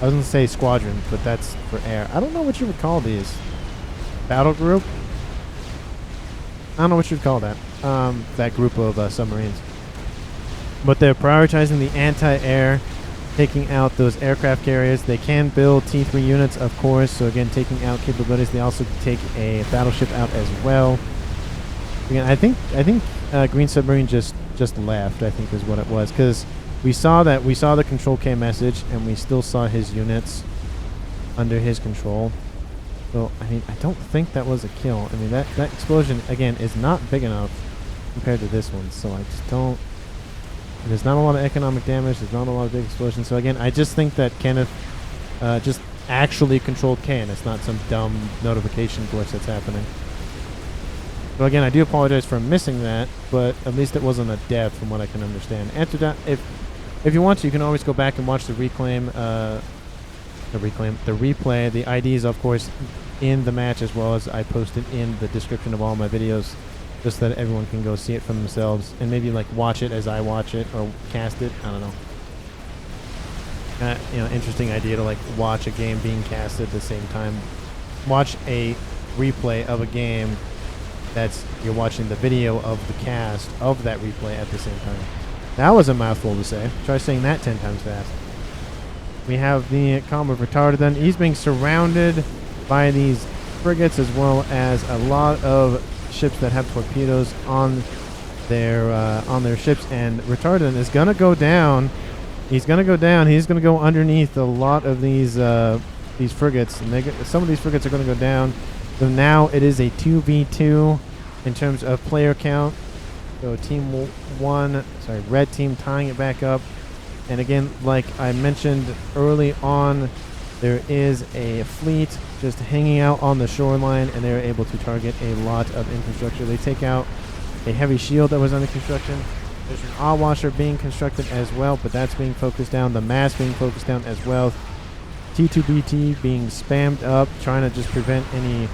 was going to say squadron, but that's for air. I don't know what you would call these. Battle group? I don't know what you'd call that. That group of submarines. But they're prioritizing the anti-air, taking out those aircraft carriers. They can build T3 units, of course, so again, taking out capabilities. They also take a battleship out as well. Again, I think Green Submarine just left, I think is what it was, because we saw the control K message, and we still saw his units under his control. So, I mean, I don't think that was a kill. I mean, that explosion, again, is not big enough compared to this one. So, I just don't... There's not a lot of economic damage. There's not a lot of big explosions. So, again, I just think that Kenneth just actually controlled K, and it's not some dumb notification glitch that's happening. So, again, I do apologize for missing that, but at least it wasn't a death from what I can understand. If you want to, you can always go back and watch the replay. The IDs, of course, in the match, as well as I posted in the description of all my videos, just so that everyone can go see it for themselves and maybe like watch it as I watch it or cast it. I don't know. You know, interesting idea to like watch a game being casted at the same time. Watch a replay of a game that's you're watching the video of the cast of that replay at the same time. That was a mouthful to say. Try saying that 10 times fast. We have the Comm of Retarded then. He's being surrounded by these frigates as well as a lot of ships that have torpedoes on their ships, and Retarded is gonna go down. He's gonna go down. He's gonna go underneath a lot of these frigates, and some of these frigates are gonna go down. So now it is a 2v2 in terms of player count. So red team tying it back up. And again, like I mentioned early on, there is a fleet just hanging out on the shoreline, and they're able to target a lot of infrastructure. They take out a heavy shield that was under construction. There's an oil washer being constructed as well, but that's being focused down. The mast being focused down as well. T2BT being spammed up, trying to just prevent any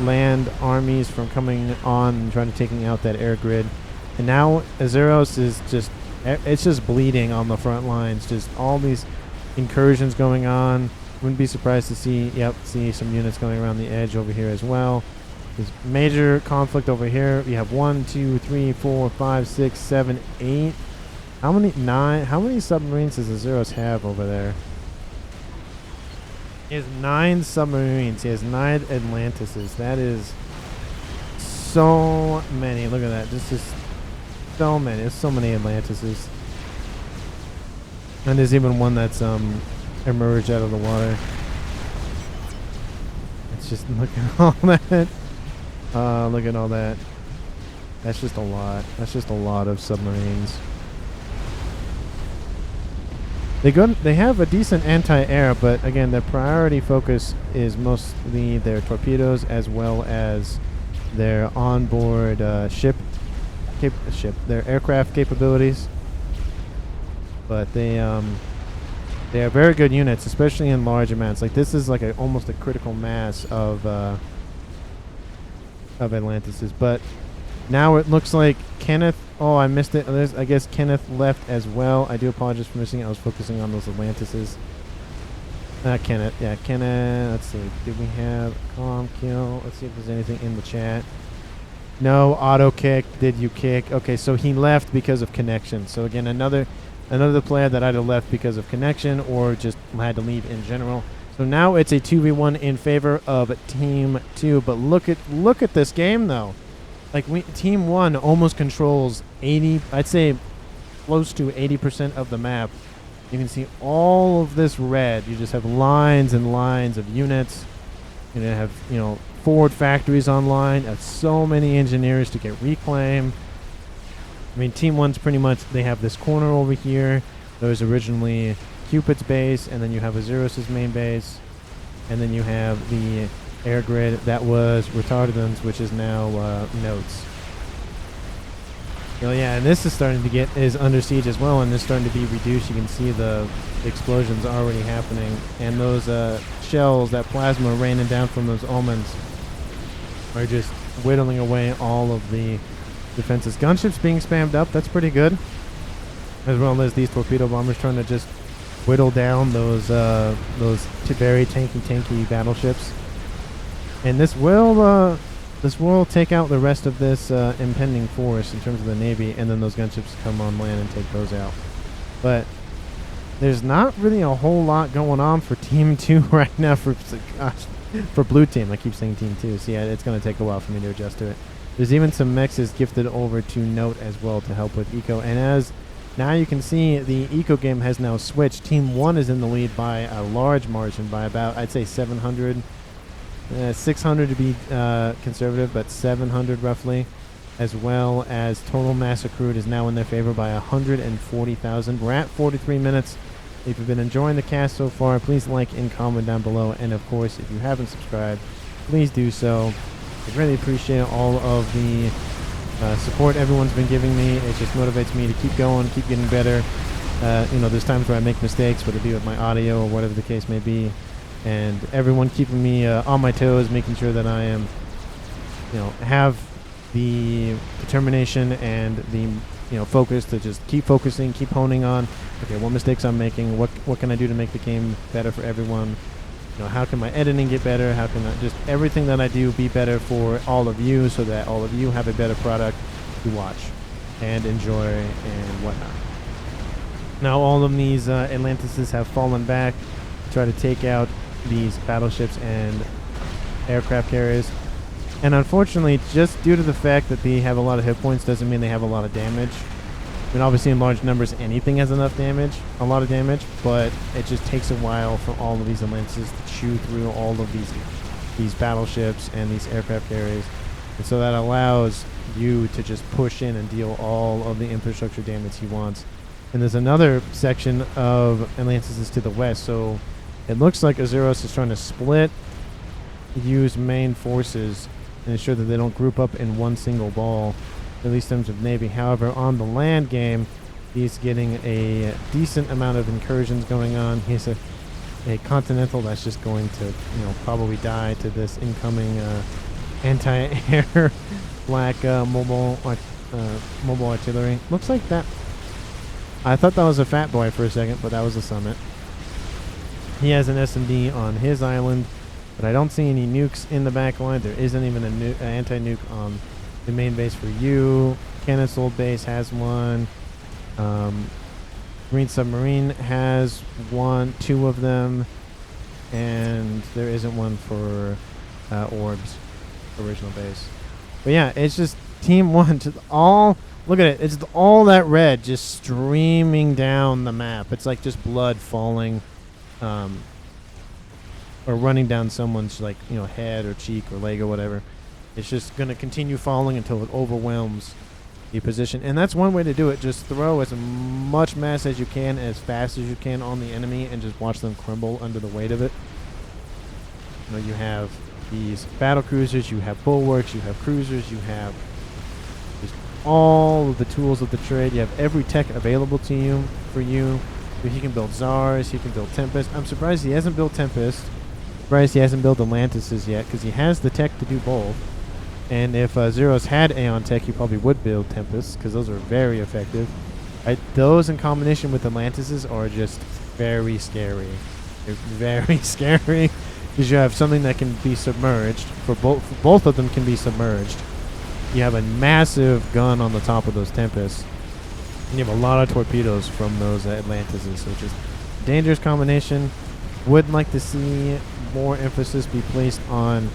land armies from coming on and trying to taking out that air grid. And now Azuros is just... it's just bleeding on the front lines. Just all these incursions going on. Wouldn't be surprised to see some units going around the edge over here as well. There's major conflict over here. We have 1, 2, 3, 4, 5, 6, 7, 8. How many submarines does Azuros have over there? He has 9 submarines. He has 9 Atlantises. That is so many. Look at that. This is so many. There's so many Atlantises. And there's even one that's emerged out of the water. It's just, look at all that. Look at all that. That's just a lot. That's just a lot of submarines. They have a decent anti-air, but again, their priority focus is mostly their torpedoes as well as their onboard their aircraft capabilities. But they They are very good units, especially in large amounts. Like this is like almost a critical mass of Atlantises. But now it looks like Kenneth. Oh, I missed it. I guess Kenneth left as well. I do apologize for missing it. I was focusing on those Atlantises. Kenneth. Yeah, Kenneth. Let's see. Did we have calm kill? Let's see if there's anything in the chat. No, auto kick. Did you kick? Okay, so he left because of connection. So again, another player that either left because of connection or just had to leave in general. So now it's a 2v1 in favor of Team 2. But look at this game though. Like Team 1 almost controls 80. I'd say close to 80% of the map. You can see all of this red. You just have lines and lines of units. You're gonna have forward factories online. So many engineers to get reclaim. I mean, Team 1's pretty much, they have this corner over here. There was originally Cupid's base, and then you have Azuros' main base, and then you have the air grid that was Retardants, which is now Notes. Oh yeah, and this is starting to is under siege as well, and it's starting to be reduced. You can see the explosions already happening, and those shells, that plasma raining down from those almonds, are just whittling away all of the defenses. Gunships being spammed up, that's pretty good. As well as these torpedo bombers trying to just whittle down those very tanky battleships. And this will take out the rest of this impending force in terms of the Navy, and then those gunships come on land and take those out. But there's not really a whole lot going on for Team 2 right now for Blue Team. I keep saying Team 2, so yeah, it's going to take a while for me to adjust to it. There's even some mechs gifted over to Note as well to help with eco. And as now you can see, the eco game has now switched. Team 1 is in the lead by a large margin, by about, I'd say 700. 600 to be conservative, but 700 roughly, as well as total mass accrued is now in their favor by 140,000. We're at 43 minutes. If you've been enjoying the cast so far, please like and comment down below. And of course, if you haven't subscribed, please do so. I really appreciate all of the support everyone's been giving me. It just motivates me to keep going, keep getting better. There's times where I make mistakes, whether it be with my audio or whatever the case may be. And everyone keeping me on my toes, making sure that I am, have the determination and the, focus to just keep focusing, keep honing on, okay, what mistakes I'm making, what can I do to make the game better for everyone, how can my editing get better, how can just everything that I do be better for all of you, so that all of you have a better product to watch and enjoy and whatnot. Now all of these Atlantises have fallen back to try to take out these battleships and aircraft carriers, and unfortunately, just due to the fact that they have a lot of hit points doesn't mean they have a lot of damage. I mean, obviously in large numbers anything has enough damage, a lot of damage, but it just takes a while for all of these Atlantises to chew through all of these battleships and these aircraft carriers, and so that allows you to just push in and deal all of the infrastructure damage he wants. And there's another section of Atlantises to the west, so it looks like Azuros is trying to split, use main forces, and ensure that they don't group up in one single ball, at least in terms of Navy. However, on the land game, he's getting a decent amount of incursions going on. He's a Continental that's just going to, probably die to this incoming anti-air black mobile artillery. Looks like that. I thought that was a Fat Boy for a second, but that was a Summit. He has an SMD on his island, but I don't see any nukes in the back line. There isn't even an anti-nuke on the main base for you. Kenneth's old base has one. Green Submarine has two of them, and there isn't one for Orb's original base. But yeah, it's just Team 1 to all. Look at it. It's all that red just streaming down the map. It's like just blood falling, or running down someone's head or cheek or leg or whatever. It's just going to continue falling until it overwhelms the position. And that's one way to do it. Just throw as much mass as you can, as fast as you can on the enemy, and just watch them crumble under the weight of it. You have these battle cruisers, you have bulwarks, you have cruisers, you have just all of the tools of the trade. You have every tech available to you for you He can build Zars. He can build Tempest. I'm surprised he hasn't built Tempest. Surprised he hasn't built Atlantises yet, because he has the tech to do both. And if Zeros had Aeon tech, he probably would build Tempest, because those are very effective. Those in combination with Atlantises are just very scary. They're very scary, because you have something that can be submerged. Both of them can be submerged. You have a massive gun on the top of those Tempests. And you have a lot of torpedoes from those Atlantises, so it's just a dangerous combination. Would like to see more emphasis be placed on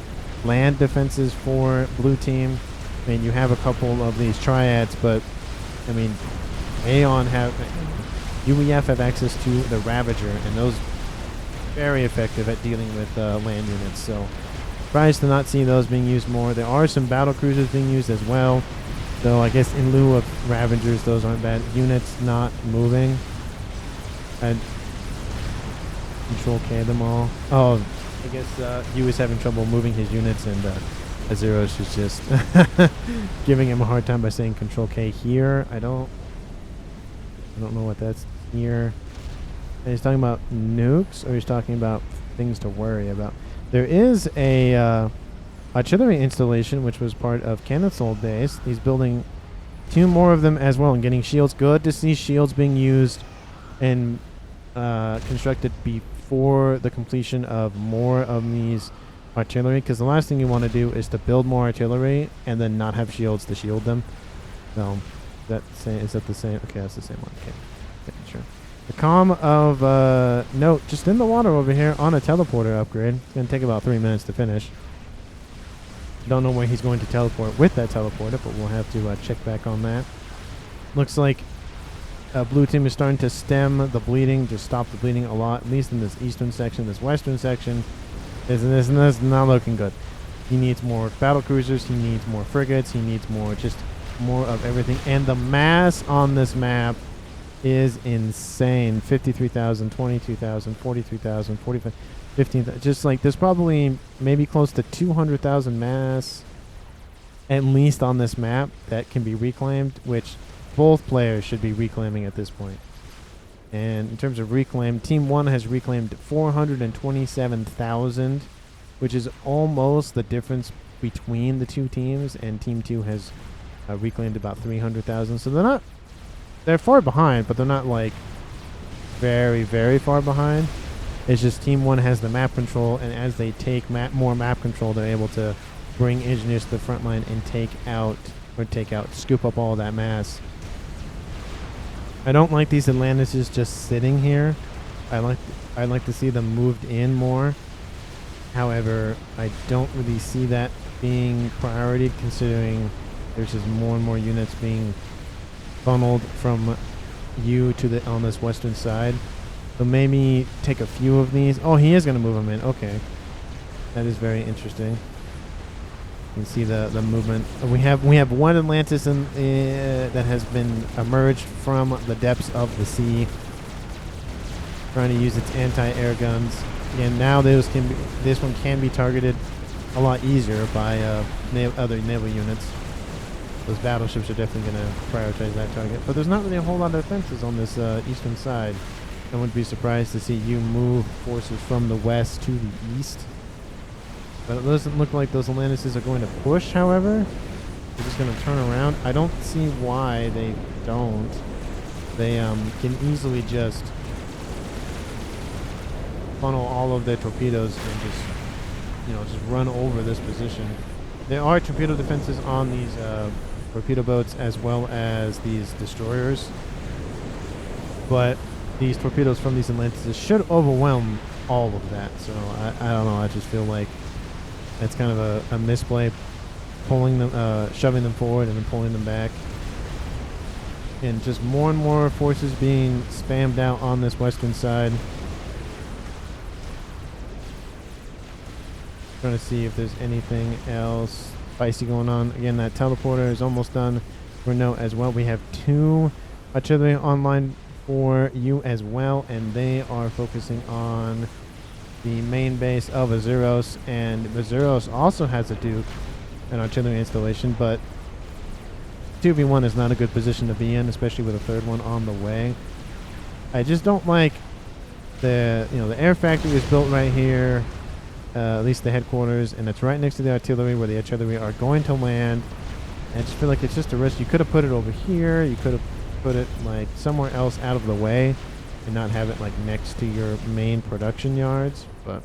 land defenses for blue team. I mean, you have a couple of these triads, but I mean, UEF have access to the Ravager, and those very effective at dealing with land units. So surprised to not see those being used more. There are some battle cruisers being used as well. So I guess in lieu of Ravagers, those aren't bad. Units not moving. I'd control K them all. Oh, I guess he was having trouble moving his units, and Azeros is just giving him a hard time by saying control K here. I don't know what that's here. And he's talking about nukes, or he's talking about things to worry about. There is a artillery installation, which was part of Kenneth's old base. He's building 2 more of them as well and getting shields. Good to see shields being used and constructed before the completion of more of these artillery, because the last thing you want to do is to build more artillery and then not have shields to shield them. So is that the same? Okay, that's the same one. Okay, sure. The calm of note just in the water over here on a teleporter upgrade. It's going to take about 3 minutes to finish. Don't know where he's going to teleport with that teleporter, but we'll have to check back on that. Looks like blue team is starting to stem the bleeding, just stop the bleeding a lot, at least in this eastern section. This western section is not looking good. He needs more battle cruisers, he needs more frigates, he needs more of everything. And the mass on this map is insane. 53,000, 22,000, 43,000, 45,000. 15th, just like there's probably maybe close to 200,000 mass at least on this map that can be reclaimed, which both players should be reclaiming at this point. And in terms of reclaim, Team 1 has reclaimed 427,000, which is almost the difference between the two teams, and Team 2 has reclaimed about 300,000. So they're far behind, but they're not like very, very far behind. It's just Team 1 has the map control, and as they take more map control, they're able to bring engineers to the front line and scoop up all that mass. I don't like these Atlantises just sitting here. I'd like to see them moved in more. However, I don't really see that being priority, considering there's just more and more units being funneled from on this western side. So maybe take a few of these. Oh, he is going to move them in. Okay. That is very interesting. You can see the movement. We have one Atlantis that has been emerged from the depths of the sea, trying to use its anti-air guns. And now this one can be targeted a lot easier by other naval units. Those battleships are definitely going to prioritize that target. But there's not really a whole lot of defenses on this eastern side. I wouldn't be surprised to see you move forces from the west to the east. But it doesn't look like those Atlantises are going to push, however. They're just going to turn around. I don't see why they don't. They can easily just funnel all of their torpedoes and just run over this position. There are torpedo defenses on these torpedo boats as well as these destroyers. But these torpedoes from these Atlantises should overwhelm all of that. So I don't know. I just feel like that's kind of a misplay, pulling them, shoving them forward and then pulling them back, and just more and more forces being spammed out on this western side. Trying to see if there's anything else spicy going on. Again, that teleporter is almost done for note as well. We have 2 artillery online for you as well, and they are focusing on the main base of Azeros, and Azeros also has a Duke, an artillery installation, but 2v1 is not a good position to be in, especially with a third one on the way. I just don't like the air factory is built right here, at least the headquarters, and it's right next to the artillery where the artillery are going to land. And I just feel like it's just a risk. You could have put it over here. You could have put it like somewhere else out of the way and not have it like next to your main production yards. But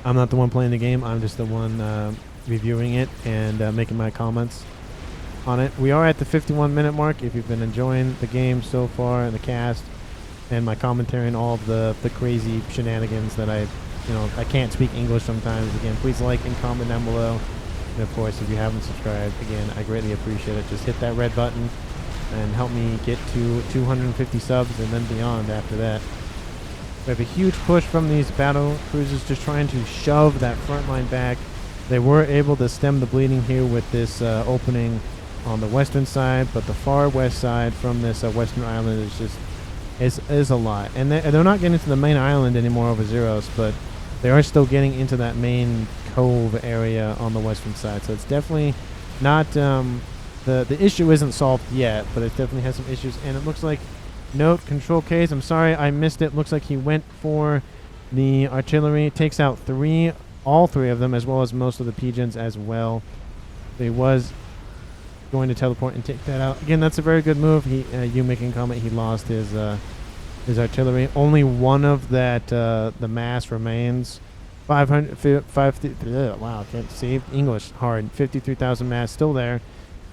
I'm not the one playing the game. I'm just the one reviewing it and making my comments on it. We are at the 51-minute mark. If you've been enjoying the game so far and the cast and my commentary and all of the crazy shenanigans that I can't speak English sometimes. Again, please like and comment down below. And of course, if you haven't subscribed, again, I greatly appreciate it. Just hit that red button and help me get to 250 subs and then beyond after that. We have a huge push from these battle cruisers just trying to shove that front line back. They were able to stem the bleeding here with this opening on the western side, but the far west side from this western island is just is a lot. And they're not getting to the main island anymore over Zeros, but they are still getting into that main cove area on the western side. So it's definitely not the issue isn't solved yet, but it definitely has some issues. And it looks like note control case. I'm sorry I missed it. Looks like he went for the artillery. Takes out all three of them, as well as most of the pigeons as well. He was going to teleport and take that out. Again, that's a very good move. You making a comment, he lost his artillery. Only one of that the mass remains. 550. Wow, can't see English hard. 53,000 mass still there.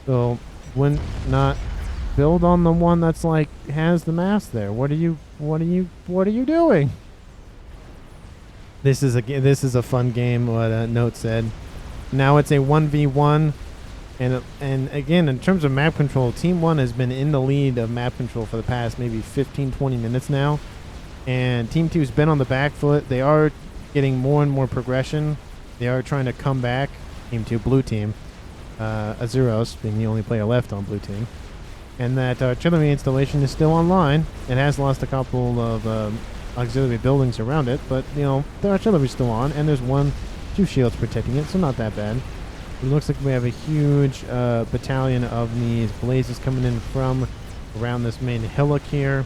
So wouldn't not build on the one that's like has the mass there. What are you doing? This is a fun game. What Note said. Now it's a 1v1. And again, in terms of map control, Team 1 has been in the lead of map control for the past maybe 15-20 minutes now. And Team 2 has been on the back foot. They are getting more and more progression. They are trying to come back. Team 2, blue team. Azuros being the only player left on blue team. And that artillery installation is still online. It has lost a couple of auxiliary buildings around it, but, the artillery is still on. And there's two shields protecting it, so not that bad. It looks like we have a huge battalion of these blazes coming in from around this main hillock here.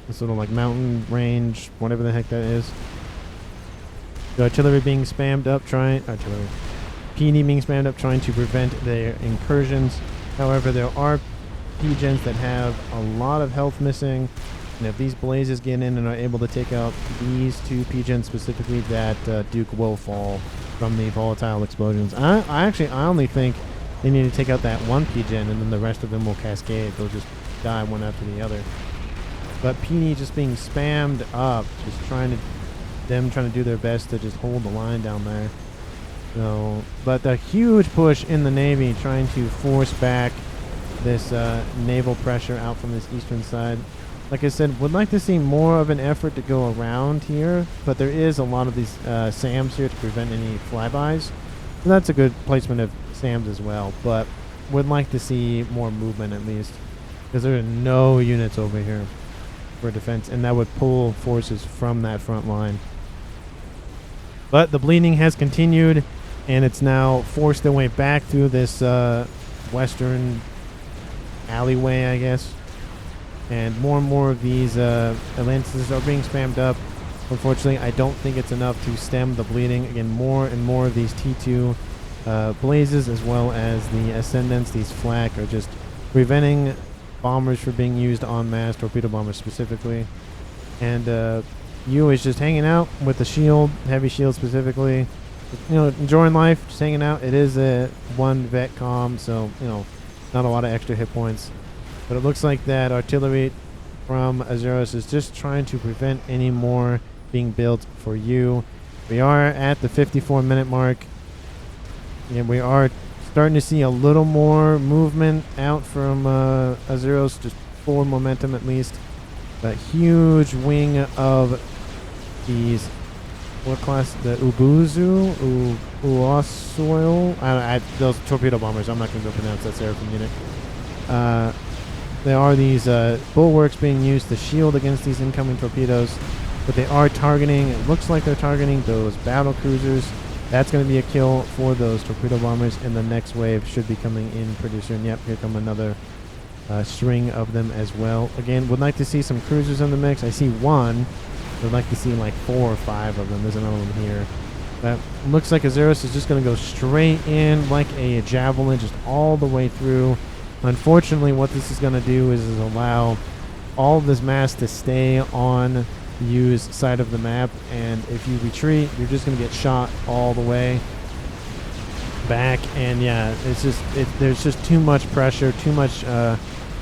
This little like mountain range, whatever the heck that is. The artillery being spammed up, PD being spammed up, trying to prevent their incursions. However, there are pigeons that have a lot of health missing. And if these blazes get in and are able to take out these two pigeons specifically, that Duke will fall from the volatile explosions. I only think they need to take out that one pigeon, and then the rest of them will cascade. They'll just die one after the other. But PD just being spammed up, just trying to do their best to just hold the line down there. So, but the huge push in the Navy trying to force back this naval pressure out from this eastern side. Like I said, would like to see more of an effort to go around here, but there is a lot of these SAMs here to prevent any flybys. And that's a good placement of SAMs as well, but would like to see more movement at least, because there are no units over here for defense, and that would pull forces from that front line. But the bleeding has continued, and it's now forced their way back through this western alleyway, I guess. And more of these Atlantis are being spammed up. Unfortunately, I don't think it's enough to stem the bleeding. Again, more and more of these T2 blazes, as well as the Ascendants, these flak, are just preventing bombers from being used en masse, torpedo bombers specifically. And U is just hanging out with the shield, heavy shield specifically. Enjoying life, just hanging out. It is a 1 vet comm, so, not a lot of extra hit points. But it looks like that artillery from Azuros is just trying to prevent any more being built for you. We are at the 54-minute mark. And we are starting to see a little more movement out from Azuros, just forward momentum at least. That huge wing of these, what class? The Ubuzu? Uosoil? Those torpedo bombers. I'm not going to go pronounce that Seraphim unit. There are these bulwarks being used to shield against these incoming torpedoes, but they are targeting, it looks like they're targeting those battle cruisers. That's going to be a kill for those torpedo bombers, and the next wave should be coming in pretty soon. Yep, here come another string of them as well. Again, would like to see some cruisers in the mix. I see one. Would like to see like 4 or 5 of them. There's another one here. But looks like Azeros is just going to go straight in like a javelin, just all the way through. Unfortunately, what this is going to do is allow all of this mass to stay on the used side of the map, and if you retreat, you're just going to get shot all the way back. And yeah, it's just there's just too much pressure, too much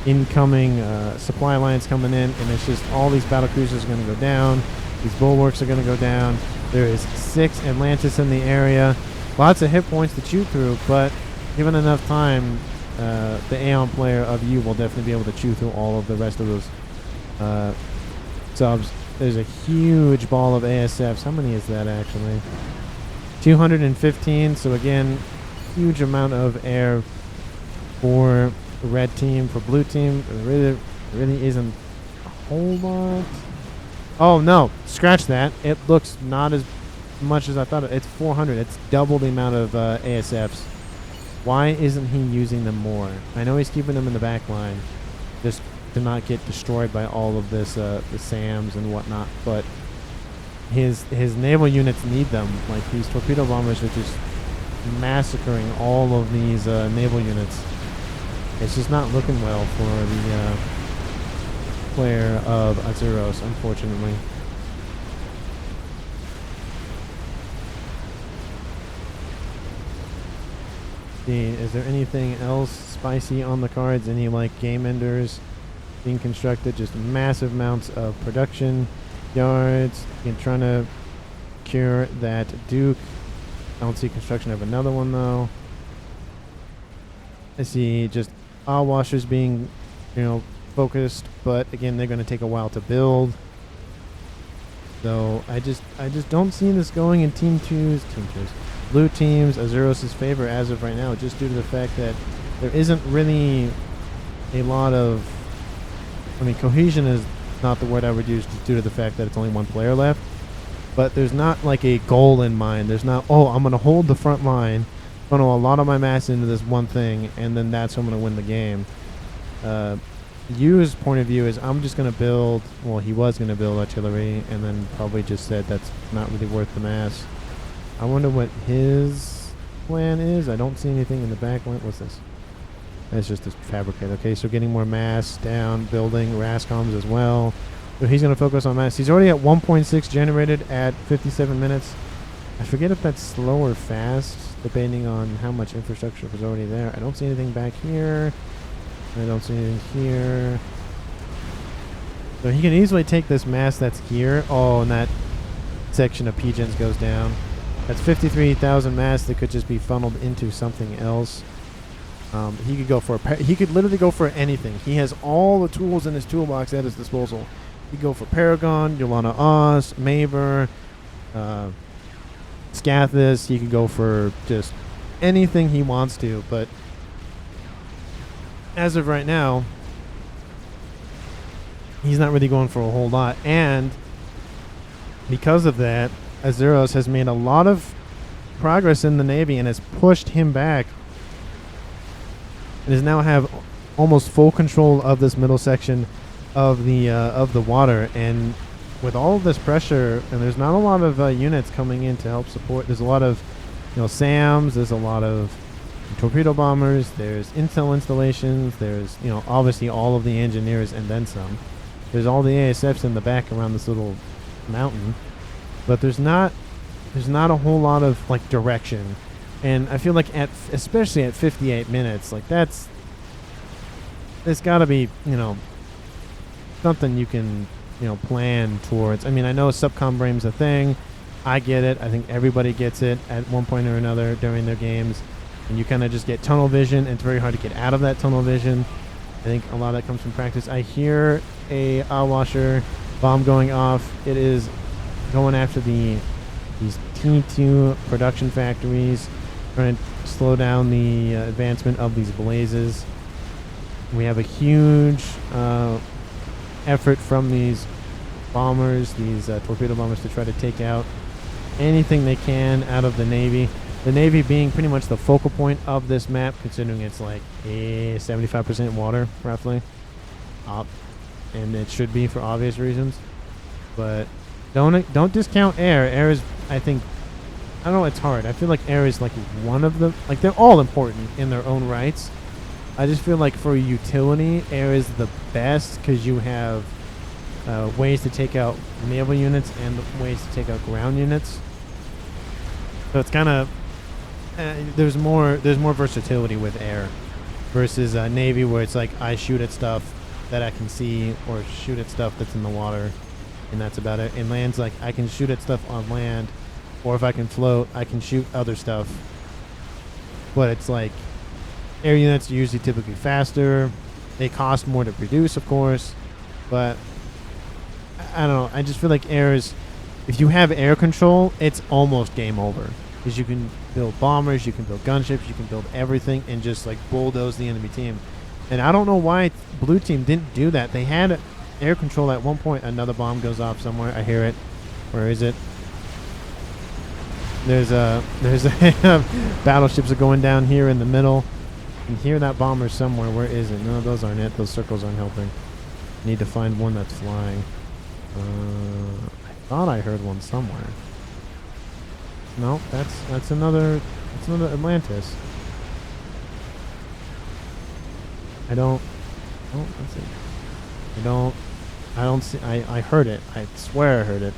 incoming supply lines coming in, and it's just all these battle cruisers are going to go down. These bulwarks are going to go down. There is 6 Atlantis in the area. Lots of hit points to chew through, but given enough time, the Aeon player of you will definitely be able to chew through all of the rest of those subs. There's a huge ball of ASFs. How many is that actually? 215. So again, huge amount of air for red team. For blue team, there really isn't a whole lot. Oh no, scratch that. It looks not as much as I thought. It's 400. It's double the amount of ASFs. Why isn't he using them more? I know he's keeping them in the back line just to not get destroyed by all of this, the SAMs and whatnot, but his naval units need them. Like, these torpedo bombers are just massacring all of these naval units. It's just not looking well for the player of Azeros, unfortunately. Is there anything else spicy on the cards? Any like game enders being constructed? Just massive amounts of production yards. Again, trying to cure that Duke. I don't see construction of another one though. I see just owl washers being, focused, but again, they're going to take a while to build. So I just don't see this going in blue teams, Azeros' favor as of right now, just due to the fact that there isn't really a lot of, cohesion is not the word I would use, just due to the fact that it's only one player left. But there's not like a goal in mind. There's not, I'm going to hold the front line, funnel a lot of my mass into this one thing, and then that's how I'm going to win the game. Yu's point of view is, I'm just going to build, he was going to build artillery, and then probably just said that's not really worth the mass. I wonder what his plan is. I don't see anything in the back line. What's this? That's just this fabricator. Okay, so getting more mass down, building Rascoms as well. So he's going to focus on mass. He's already at 1.6 generated at 57 minutes. I forget if that's slow or fast, depending on how much infrastructure was already there. I don't see anything back here. I don't see anything here. So he can easily take this mass that's here. Oh, and that section of P-Gens goes down. That's 53,000 mass that could just be funneled into something else. He could go for he could literally go for anything. He has all the tools in his toolbox at his disposal. He could go for Paragon, Yolana Oz, Maber, Scathis. He could go for just anything he wants to. But as of right now, he's not really going for a whole lot. And because of that, Azeros has made a lot of progress in the Navy and has pushed him back, and is now have almost full control of this middle section of the water. And with all of this pressure, and there's not a lot of units coming in to help support. There's a lot of SAMs. There's a lot of torpedo bombers. There's intel installations. There's obviously all of the engineers and then some. There's all the ASFs in the back around this little mountain. But there's not a whole lot of like direction, and I feel like especially at 58 minutes, like there's got to be something you can plan towards. I mean, I know subcom brain's a thing. I get it. I think everybody gets it at one point or another during their games, and you kind of just get tunnel vision, and it's very hard to get out of that tunnel vision. I think a lot of that comes from practice. I hear a washer bomb going off. It is going after these T2 production factories, trying to slow down the advancement of these blazes. We have a huge effort from these bombers, these torpedo bombers, to try to take out anything they can out of the Navy. The Navy being pretty much the focal point of this map, considering it's like 75% water, roughly. And it should be for obvious reasons. But don't discount air. Air is, I think, I don't know, it's hard. I feel like air is like one of the, like they're all important in their own rights. I just feel like for utility, air is the best because you have ways to take out naval units and ways to take out ground units. So it's kind of there's more versatility with air versus Navy, where it's like I shoot at stuff that I can see or shoot at stuff that's in the water, and that's about it. And land's like I can shoot at stuff on land, or if I can float, I can shoot other stuff. But it's like air units are usually typically faster. They cost more to produce, of course, but I don't know. I just feel like air is, if you have air control, it's almost game over. Because you can build bombers, you can build gunships, you can build everything and just like bulldoze the enemy team. And I don't know why blue team didn't do that. They had air control at one point. Another bomb goes off somewhere. I hear it. Where is it? There's battleships are going down here in the middle. You can hear that bomber somewhere. Where is it? No, those aren't it. Those circles aren't helping. Need to find one that's flying. I thought I heard one somewhere. No, that's another Atlantis. I don't see. I heard it. I swear I heard it.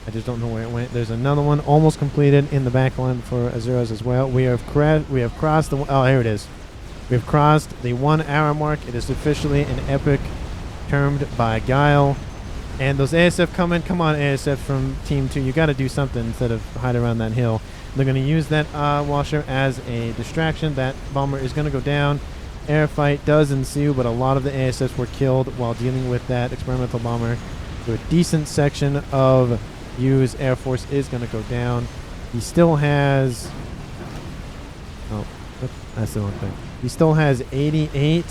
I just don't know where it went. There's another one almost completed in the back line for Azuros as well. We have crossed the. Oh, here it is. We have crossed the 1 hour mark. It is officially an epic, termed by Guile. And those ASF come in. Come on, ASF from Team 2. You got to do something instead of hide around that hill. They're going to use that washer as a distraction. That bomber is going to go down. Air fight does ensue, but a lot of the ASFs were killed while dealing with that experimental bomber. So a decent section of U's Air Force is going to go down. He still has... Oh, that's the wrong thing. He still has 88...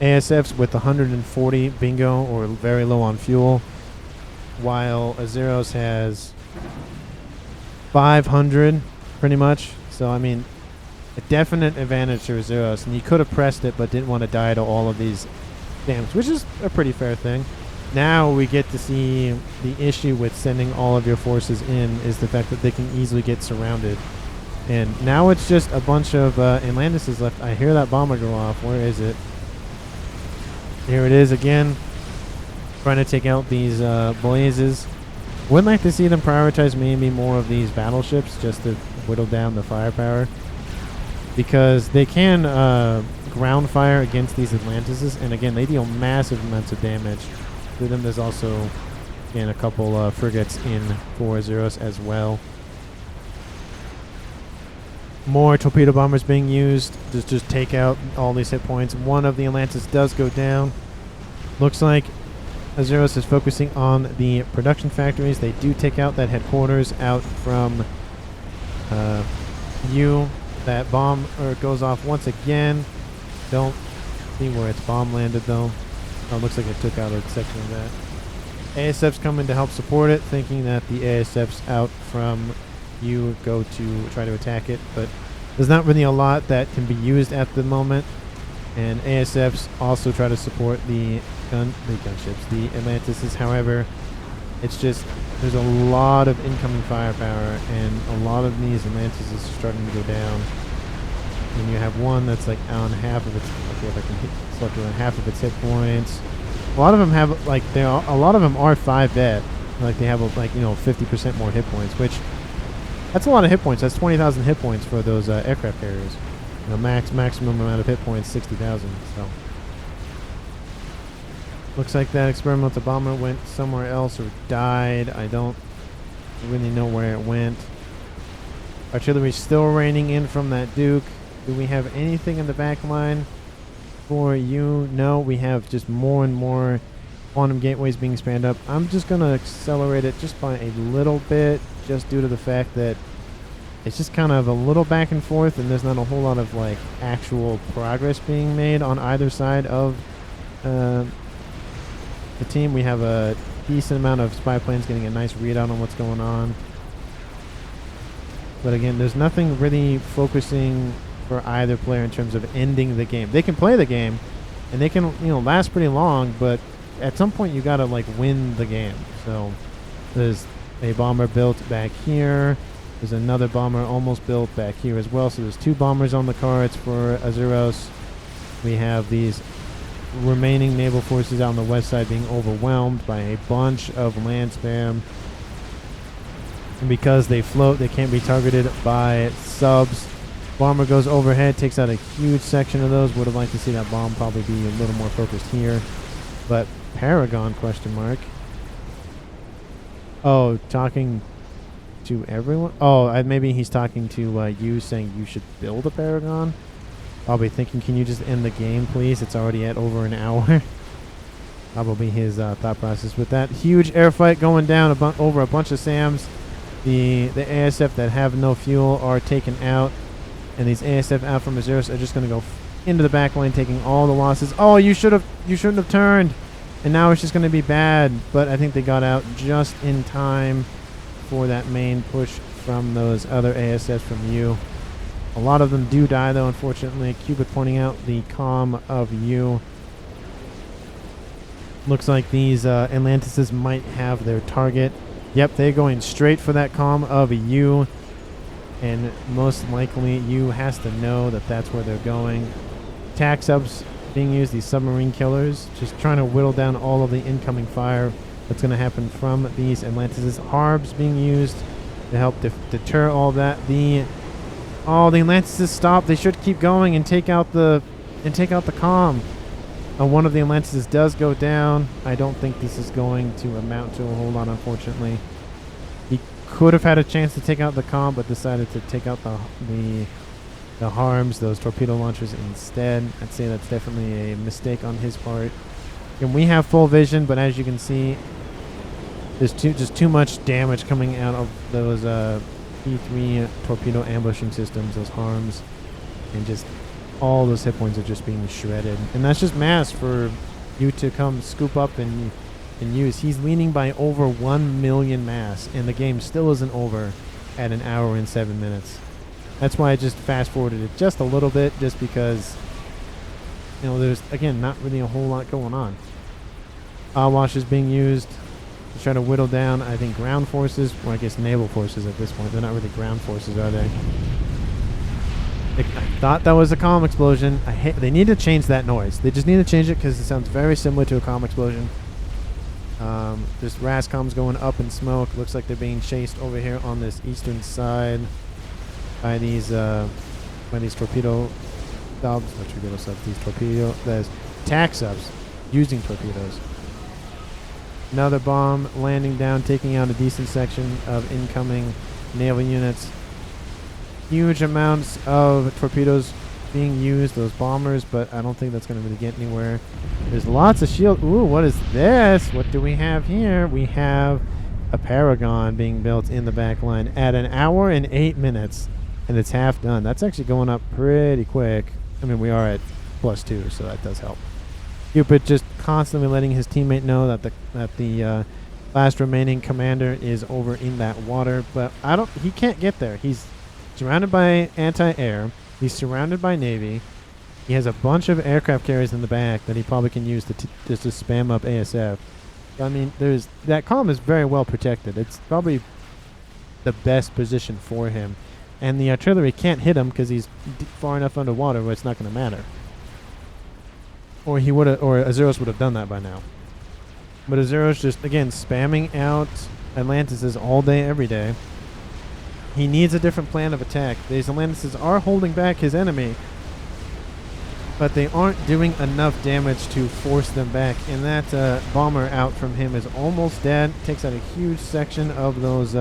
ASFs with 140 bingo or very low on fuel, while Azuros has 500 pretty much. So I mean, a definite advantage to Azuros, and he could have pressed it but didn't want to die to all of these dams, which is a pretty fair thing. Now we get to see the issue with sending all of your forces in is the fact that they can easily get surrounded. And now it's just a bunch of Atlantis left. I hear that bomber go off. Where is it? Here it is again, trying to take out these blazes. Would like to see them prioritize maybe more of these battleships just to whittle down the firepower, because they can ground fire against these Atlantises, and again they deal massive amounts of damage to them. There's also again a couple frigates in for Azuros as well. More torpedo bombers being used to just take out all these hit points. One of the Atlantis does go down. Looks like Azuros is focusing on the production factories. They do take out that headquarters out from U. That bomb goes off once again. Don't see where its bomb landed though. Oh, looks like it took out a section of that. ASF's coming to help support it, thinking that the ASF's out from U go to try to attack it, but there's not really a lot that can be used at the moment. And ASFs also try to support the gunships, the Atlantises. However, it's just there's a lot of incoming firepower, and a lot of these Atlantises are starting to go down. And you have one that's like on half of its. Okay, if I can select on half of its hit points. A lot of them have like a lot of them are 5-bet. Like they have 50% more hit points, which. That's a lot of hit points. That's 20,000 hit points for those aircraft carriers. Maximum amount of hit points, 60,000. So looks like that experimental bomber went somewhere else or died. I don't really know where it went. Artillery still raining in from that Duke. Do we have anything in the back line for you? No, we have just more and more quantum gateways being spanned up. I'm just going to accelerate it just by a little bit, just due to the fact that it's just kind of a little back and forth, and there's not a whole lot of like actual progress being made on either side of the team. We have a decent amount of spy planes getting a nice readout on what's going on. But again, there's nothing really focusing for either player in terms of ending the game. They can play the game, and they can, you know, last pretty long, but at some point you gotta like win the game. So there's a bomber built back here. There's another bomber almost built back here as well. So there's 2 bombers on the cards for Azuros. We have these remaining naval forces out on the west side being overwhelmed by a bunch of land spam. And because they float, they can't be targeted by subs. Bomber goes overhead, takes out a huge section of those. Would have liked to see that bomb probably be a little more focused here. But Paragon, question mark. Oh, talking to everyone? Oh, maybe he's talking to you, saying you should build a Paragon. I'll be thinking, can you just end the game, please? It's already at over an hour. Probably his thought process with that. Huge air fight going down over a bunch of SAMs. The ASF that have no fuel are taken out. And these ASF out from Azuros are just going to go into the back line, taking all the losses. Oh, you shouldn't have turned. And now it's just going to be bad. But I think they got out just in time for that main push from those other ASFs from you. A lot of them do die, though, unfortunately. Cupid pointing out the comm of you. Looks like these Atlantises might have their target. Yep, they're going straight for that comm of you. And most likely, you has to know that that's where they're going. Tac subs being used, these submarine killers. Just trying to whittle down all of the incoming fire that's going to happen from these Atlantises. Harbs being used to help deter all that. The Atlantises stop. They should keep going and take out the comm. One of the Atlantises does go down. I don't think this is going to amount to a whole lot, unfortunately. He could have had a chance to take out the comm, but decided to take out the harms, those torpedo launchers instead. I'd say that's definitely a mistake on his part. And we have full vision, but as you can see, there's just too much damage coming out of those P3 torpedo ambushing systems, those harms, and just all those hit points are just being shredded. And that's just mass for you to come scoop up and use. He's leaning by over 1 million mass, and the game still isn't over at an hour and 7 minutes. That's why I just fast forwarded it just a little bit, just because, you know, there's, again, not really a whole lot going on. Awash is being used to try to whittle down, I think, ground forces, or I guess naval forces at this point. They're not really ground forces, are they? I thought that was a comm explosion. They need to change that noise. They just need to change it because it sounds very similar to a comm explosion. There's RASCOMs going up in smoke. Looks like they're being chased over here on this eastern side by these torpedo subs. Not torpedo subs. There's tac subs using torpedoes. Another bomb landing down, taking out a decent section of incoming naval units. Huge amounts of torpedoes being used, those bombers, but I don't think that's going to really get anywhere. There's lots of shield. Ooh, what is this? What do we have here? We have a Paragon being built in the back line at an hour and 8 minutes, and it's half done. That's actually going up pretty quick. I mean, we are at +2, so that does help. Cupid just constantly letting his teammate know that the last remaining commander is over in that water, but he can't get there. He's surrounded by anti-air. He's surrounded by Navy. He has a bunch of aircraft carriers in the back that he probably can use just to spam up ASF. I mean, that comm is very well protected. It's probably the best position for him. And the artillery can't hit him because he's far enough underwater where it's not going to matter. Or Azuros would have done that by now. But Azuros just, again, spamming out Atlantises all day, every day. He needs a different plan of attack. These Atlantises are holding back his enemy, but they aren't doing enough damage to force them back. And that bomber out from him is almost dead. Takes out a huge section of those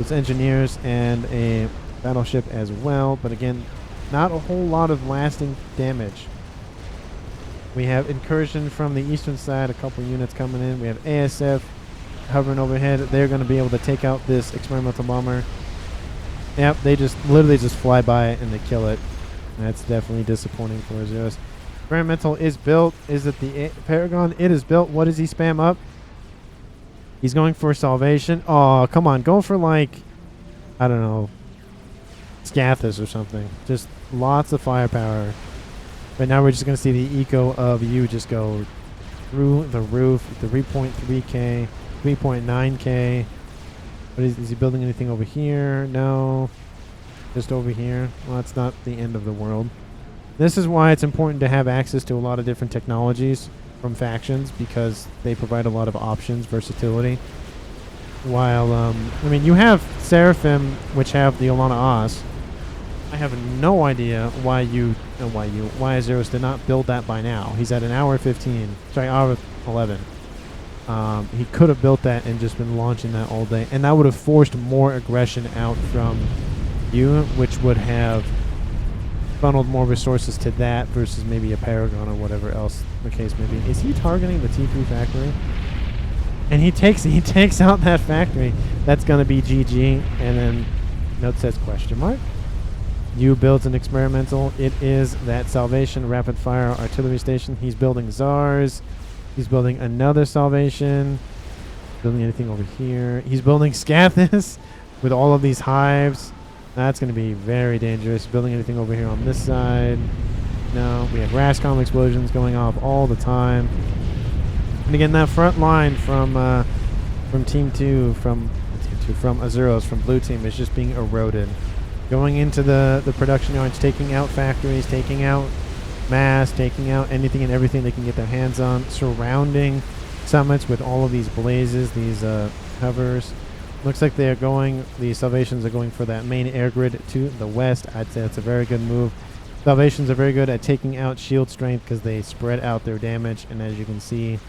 engineers and a battleship as well. But again, not a whole lot of lasting damage. We have incursion from the eastern side, a couple units coming in. We have ASF hovering overhead. They're going to be able to take out this experimental bomber. Yep, they just literally just fly by it and they kill it. That's definitely disappointing for Azuros. Experimental is built. Is it the Paragon? It is built. What does he spam up? He's going for salvation. Oh, come on. Go for, like, I don't know, Scathis or something. Just lots of firepower. But now we're just going to see the eco of you just go through the roof. 3.3k, 3.9k. What is he building anything over here? No. Just over here. Well, that's not the end of the world. This is why it's important to have access to a lot of different technologies from factions, because they provide a lot of options, versatility. While, I mean, you have Seraphim, which have the Olana Oz. I have no idea why Azeros did not build that by now. He's at an hour 15. Sorry, hour 11. He could have built that and just been launching that all day. And that would have forced more aggression out from you, which would have funneled more resources to that versus maybe a Paragon or whatever else the case may be. Is he targeting the T3 factory? And he takes out that factory. That's going to be GG. And then note says question mark. You builds an experimental. It is that Salvation rapid fire artillery station. He's building Zars. He's building another Salvation. Building anything over here. He's building Scathis with all of these hives. That's going to be very dangerous. Building anything over here on this side. No. We have Rascom explosions going off all the time. And again, that front line from Team 2, from Azuros, from Blue Team is just being eroded. Going into the production yards, taking out factories, taking out mass, taking out anything and everything they can get their hands on, surrounding summits with all of these blazes, these hovers. Looks like they are going, the Salvations are going for that main air grid to the west. I'd say it's a very good move. Salvations are very good at taking out shield strength because they spread out their damage, and as you can see,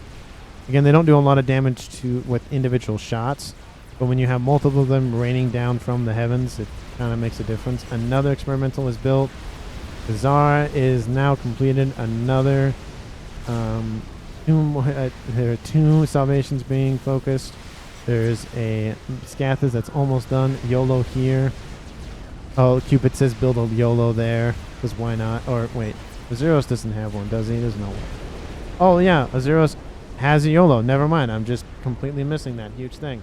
again, they don't do a lot of damage with individual shots, but when you have multiple of them raining down from the heavens, it kind of makes a difference. Another experimental is built. The Tsar is now completed. Another, there are 2 Salvations being focused. There's a Scathis that's almost done. YOLO here. Oh, Cupid says build a YOLO there, because why not? Or wait, Azeros doesn't have one, does he? There's no one. Oh yeah, Azeros has a YOLO. Never mind, I'm just completely missing that huge thing.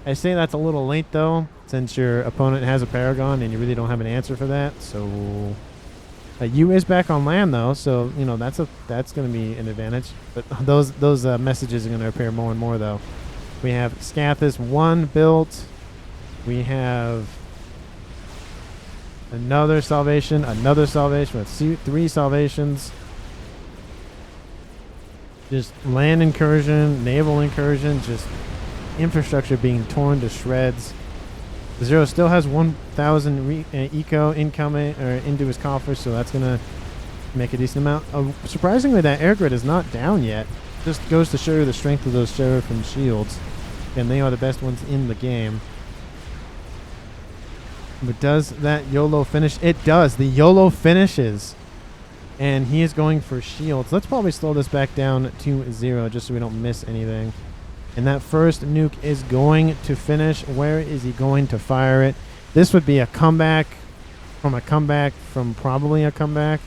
I say that's a little late though, since your opponent has a Paragon and you really don't have an answer for that. So U is back on land though, so you know that's going to be an advantage. But those messages are going to appear more and more though. We have Scathis 1 built. We have another Salvation with 3 Salvations. Just land incursion, naval incursion, just infrastructure being torn to shreds. Zero still has 1,000 eco incoming or into his coffers, so that's gonna make a decent amount. Surprisingly, that air grid is not down yet. Just goes to show you the strength of those Seraphim shields, and they are the best ones in the game. But does that YOLO finish? It does. The YOLO finishes, and he is going for shields. Let's probably slow this back down to 0 just so we don't miss anything. And that first nuke is going to finish. Where is he going to fire it? This would be a comeback from probably a comeback.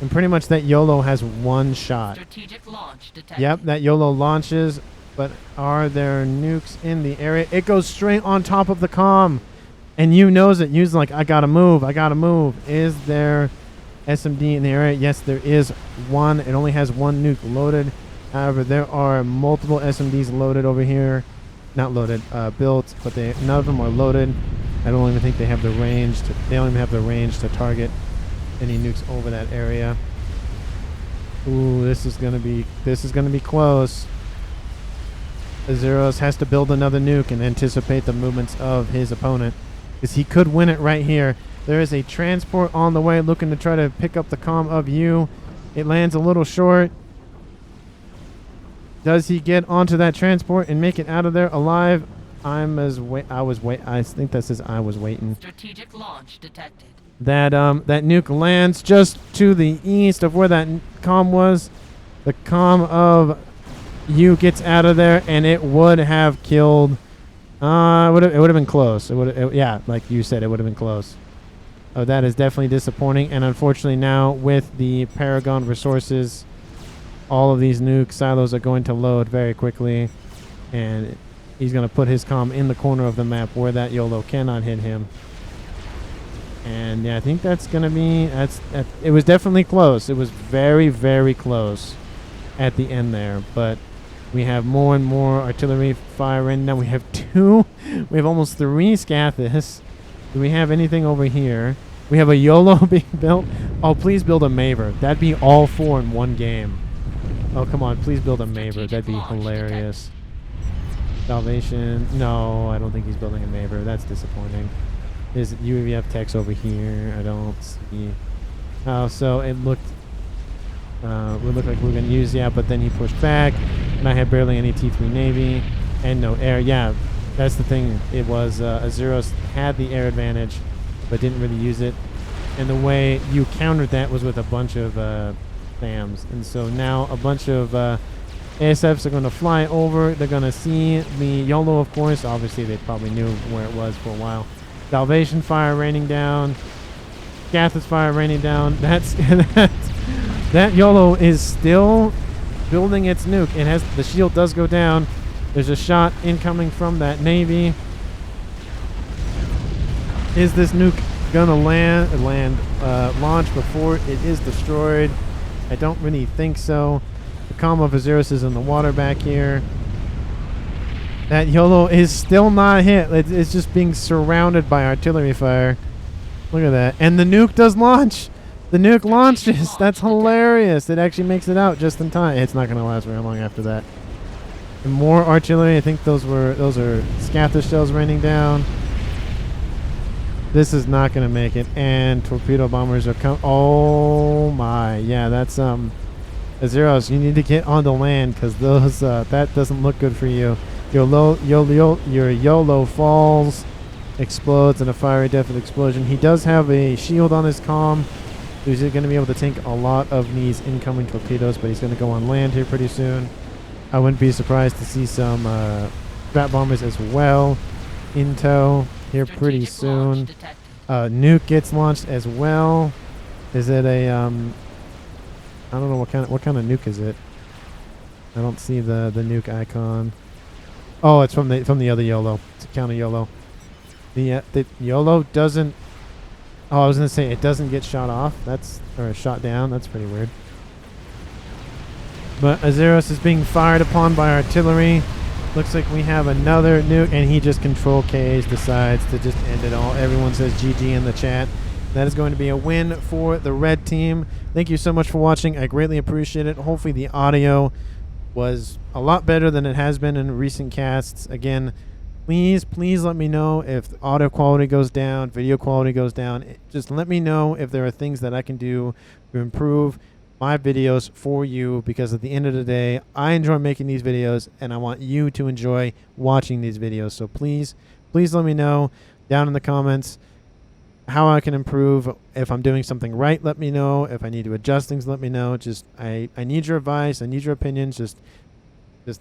And pretty much that YOLO has 1 shot. Strategic launch detected. Yep, that YOLO launches. But are there nukes in the area? It goes straight on top of the comm. And you knows it. You's like, I gotta move. Is there SMD in the area? Yes, there is 1. It only has 1 nuke loaded. However, there are multiple SMDs loaded over here. Not loaded, built, but none of them are loaded. I don't even think they have the range they don't even have the range to target any nukes over that area. Ooh, this is gonna be close. Azeros has to build another nuke and anticipate the movements of his opponent, because he could win it right here. There is a transport on the way looking to try to pick up the comm of you. It lands a little short. Does he get onto that transport and make it out of there alive? I think that says I was waiting. Strategic launch detected. That nuke lands just to the east of where that comm was. The comm of you gets out of there, and it would have killed. It would have been close. Yeah, like you said, it would have been close. Oh, that is definitely disappointing. And unfortunately, now with the Paragon resources, all of these nuke silos are going to load very quickly, and he's going to put his comm in the corner of the map where that YOLO cannot hit him. And yeah, I think that's gonna be it was definitely close. It was very, very close at the end there, but we have more and more artillery fire in. Now we have we have almost 3 Scathis. Do we have anything over here? We have a YOLO being built. Oh, please build a Maver. That'd be all 4 in one game. Oh, come on, please build a Maver. That'd be hilarious. Salvation. No, I don't think he's building a Maver. That's disappointing. Is UAV techs over here? I don't see. Oh, so it looked like we were gonna use, yeah, but then he pushed back, and I had barely any T3 Navy and no air. Yeah, that's the thing. It was Azuros had the air advantage, but didn't really use it. And the way you countered that was with a bunch of SAMs, and so now a bunch of ASFs are going to fly over. They're going to see the YOLO, of course. Obviously, they probably knew where it was for a while. Salvation fire raining down. Scathis fire raining down. That YOLO is still building its nuke. It has the shield does go down. There's a shot incoming from that Navy. Is this nuke gonna launch before it is destroyed? I don't really think so. The Calm of Azuros is in the water back here. That YOLO is still not hit. It's just being surrounded by artillery fire. Look at that. And the nuke does launch. The nuke launches. That's hilarious. It actually makes it out just in time. It's not going to last very long after that. And more artillery. I think those are Scathis shells raining down. This is not going to make it. And torpedo bombers are coming. Oh my. Yeah, that's Azuros, you need to get on the land because those that doesn't look good for you. Your YOLO falls, explodes in a fiery death explosion. He does have a shield on his comm. He's going to be able to tank a lot of these incoming torpedoes, but he's going to go on land here pretty soon. I wouldn't be surprised to see some strat bombers as well in tow here pretty soon. Nuke gets launched as well. Is it a I don't know what kind of nuke is it. I don't see the nuke icon. Oh, it's from the other YOLO. It's a counter YOLO. The YOLO doesn't. Oh, I was gonna say it doesn't get shot off. Or shot down. That's pretty weird. But Azuros is being fired upon by artillery. Looks like we have another nuke, and he just control Ks decides to just end it all. Everyone says GG in the chat. That is going to be a win for the red team. Thank you so much for watching. I greatly appreciate it. Hopefully the audio was a lot better than it has been in recent casts. Again, please let me know if audio quality goes down, video quality goes down. Just let me know if there are things that I can do to improve my videos for you, because at the end of the day, I enjoy making these videos and I want you to enjoy watching these videos. So please let me know down in the comments how I can improve. If I'm doing something right, let me know. If I need to adjust things, let me know. Just I need your advice. I need your opinions. Just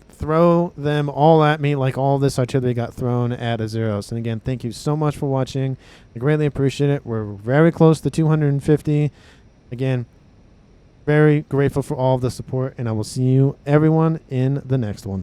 throw them all at me like all this artillery got thrown at Azuros. And again, thank you so much for watching. I greatly appreciate it. We're very close to 250. Again, very grateful for all of the support, and I will see you everyone in the next one.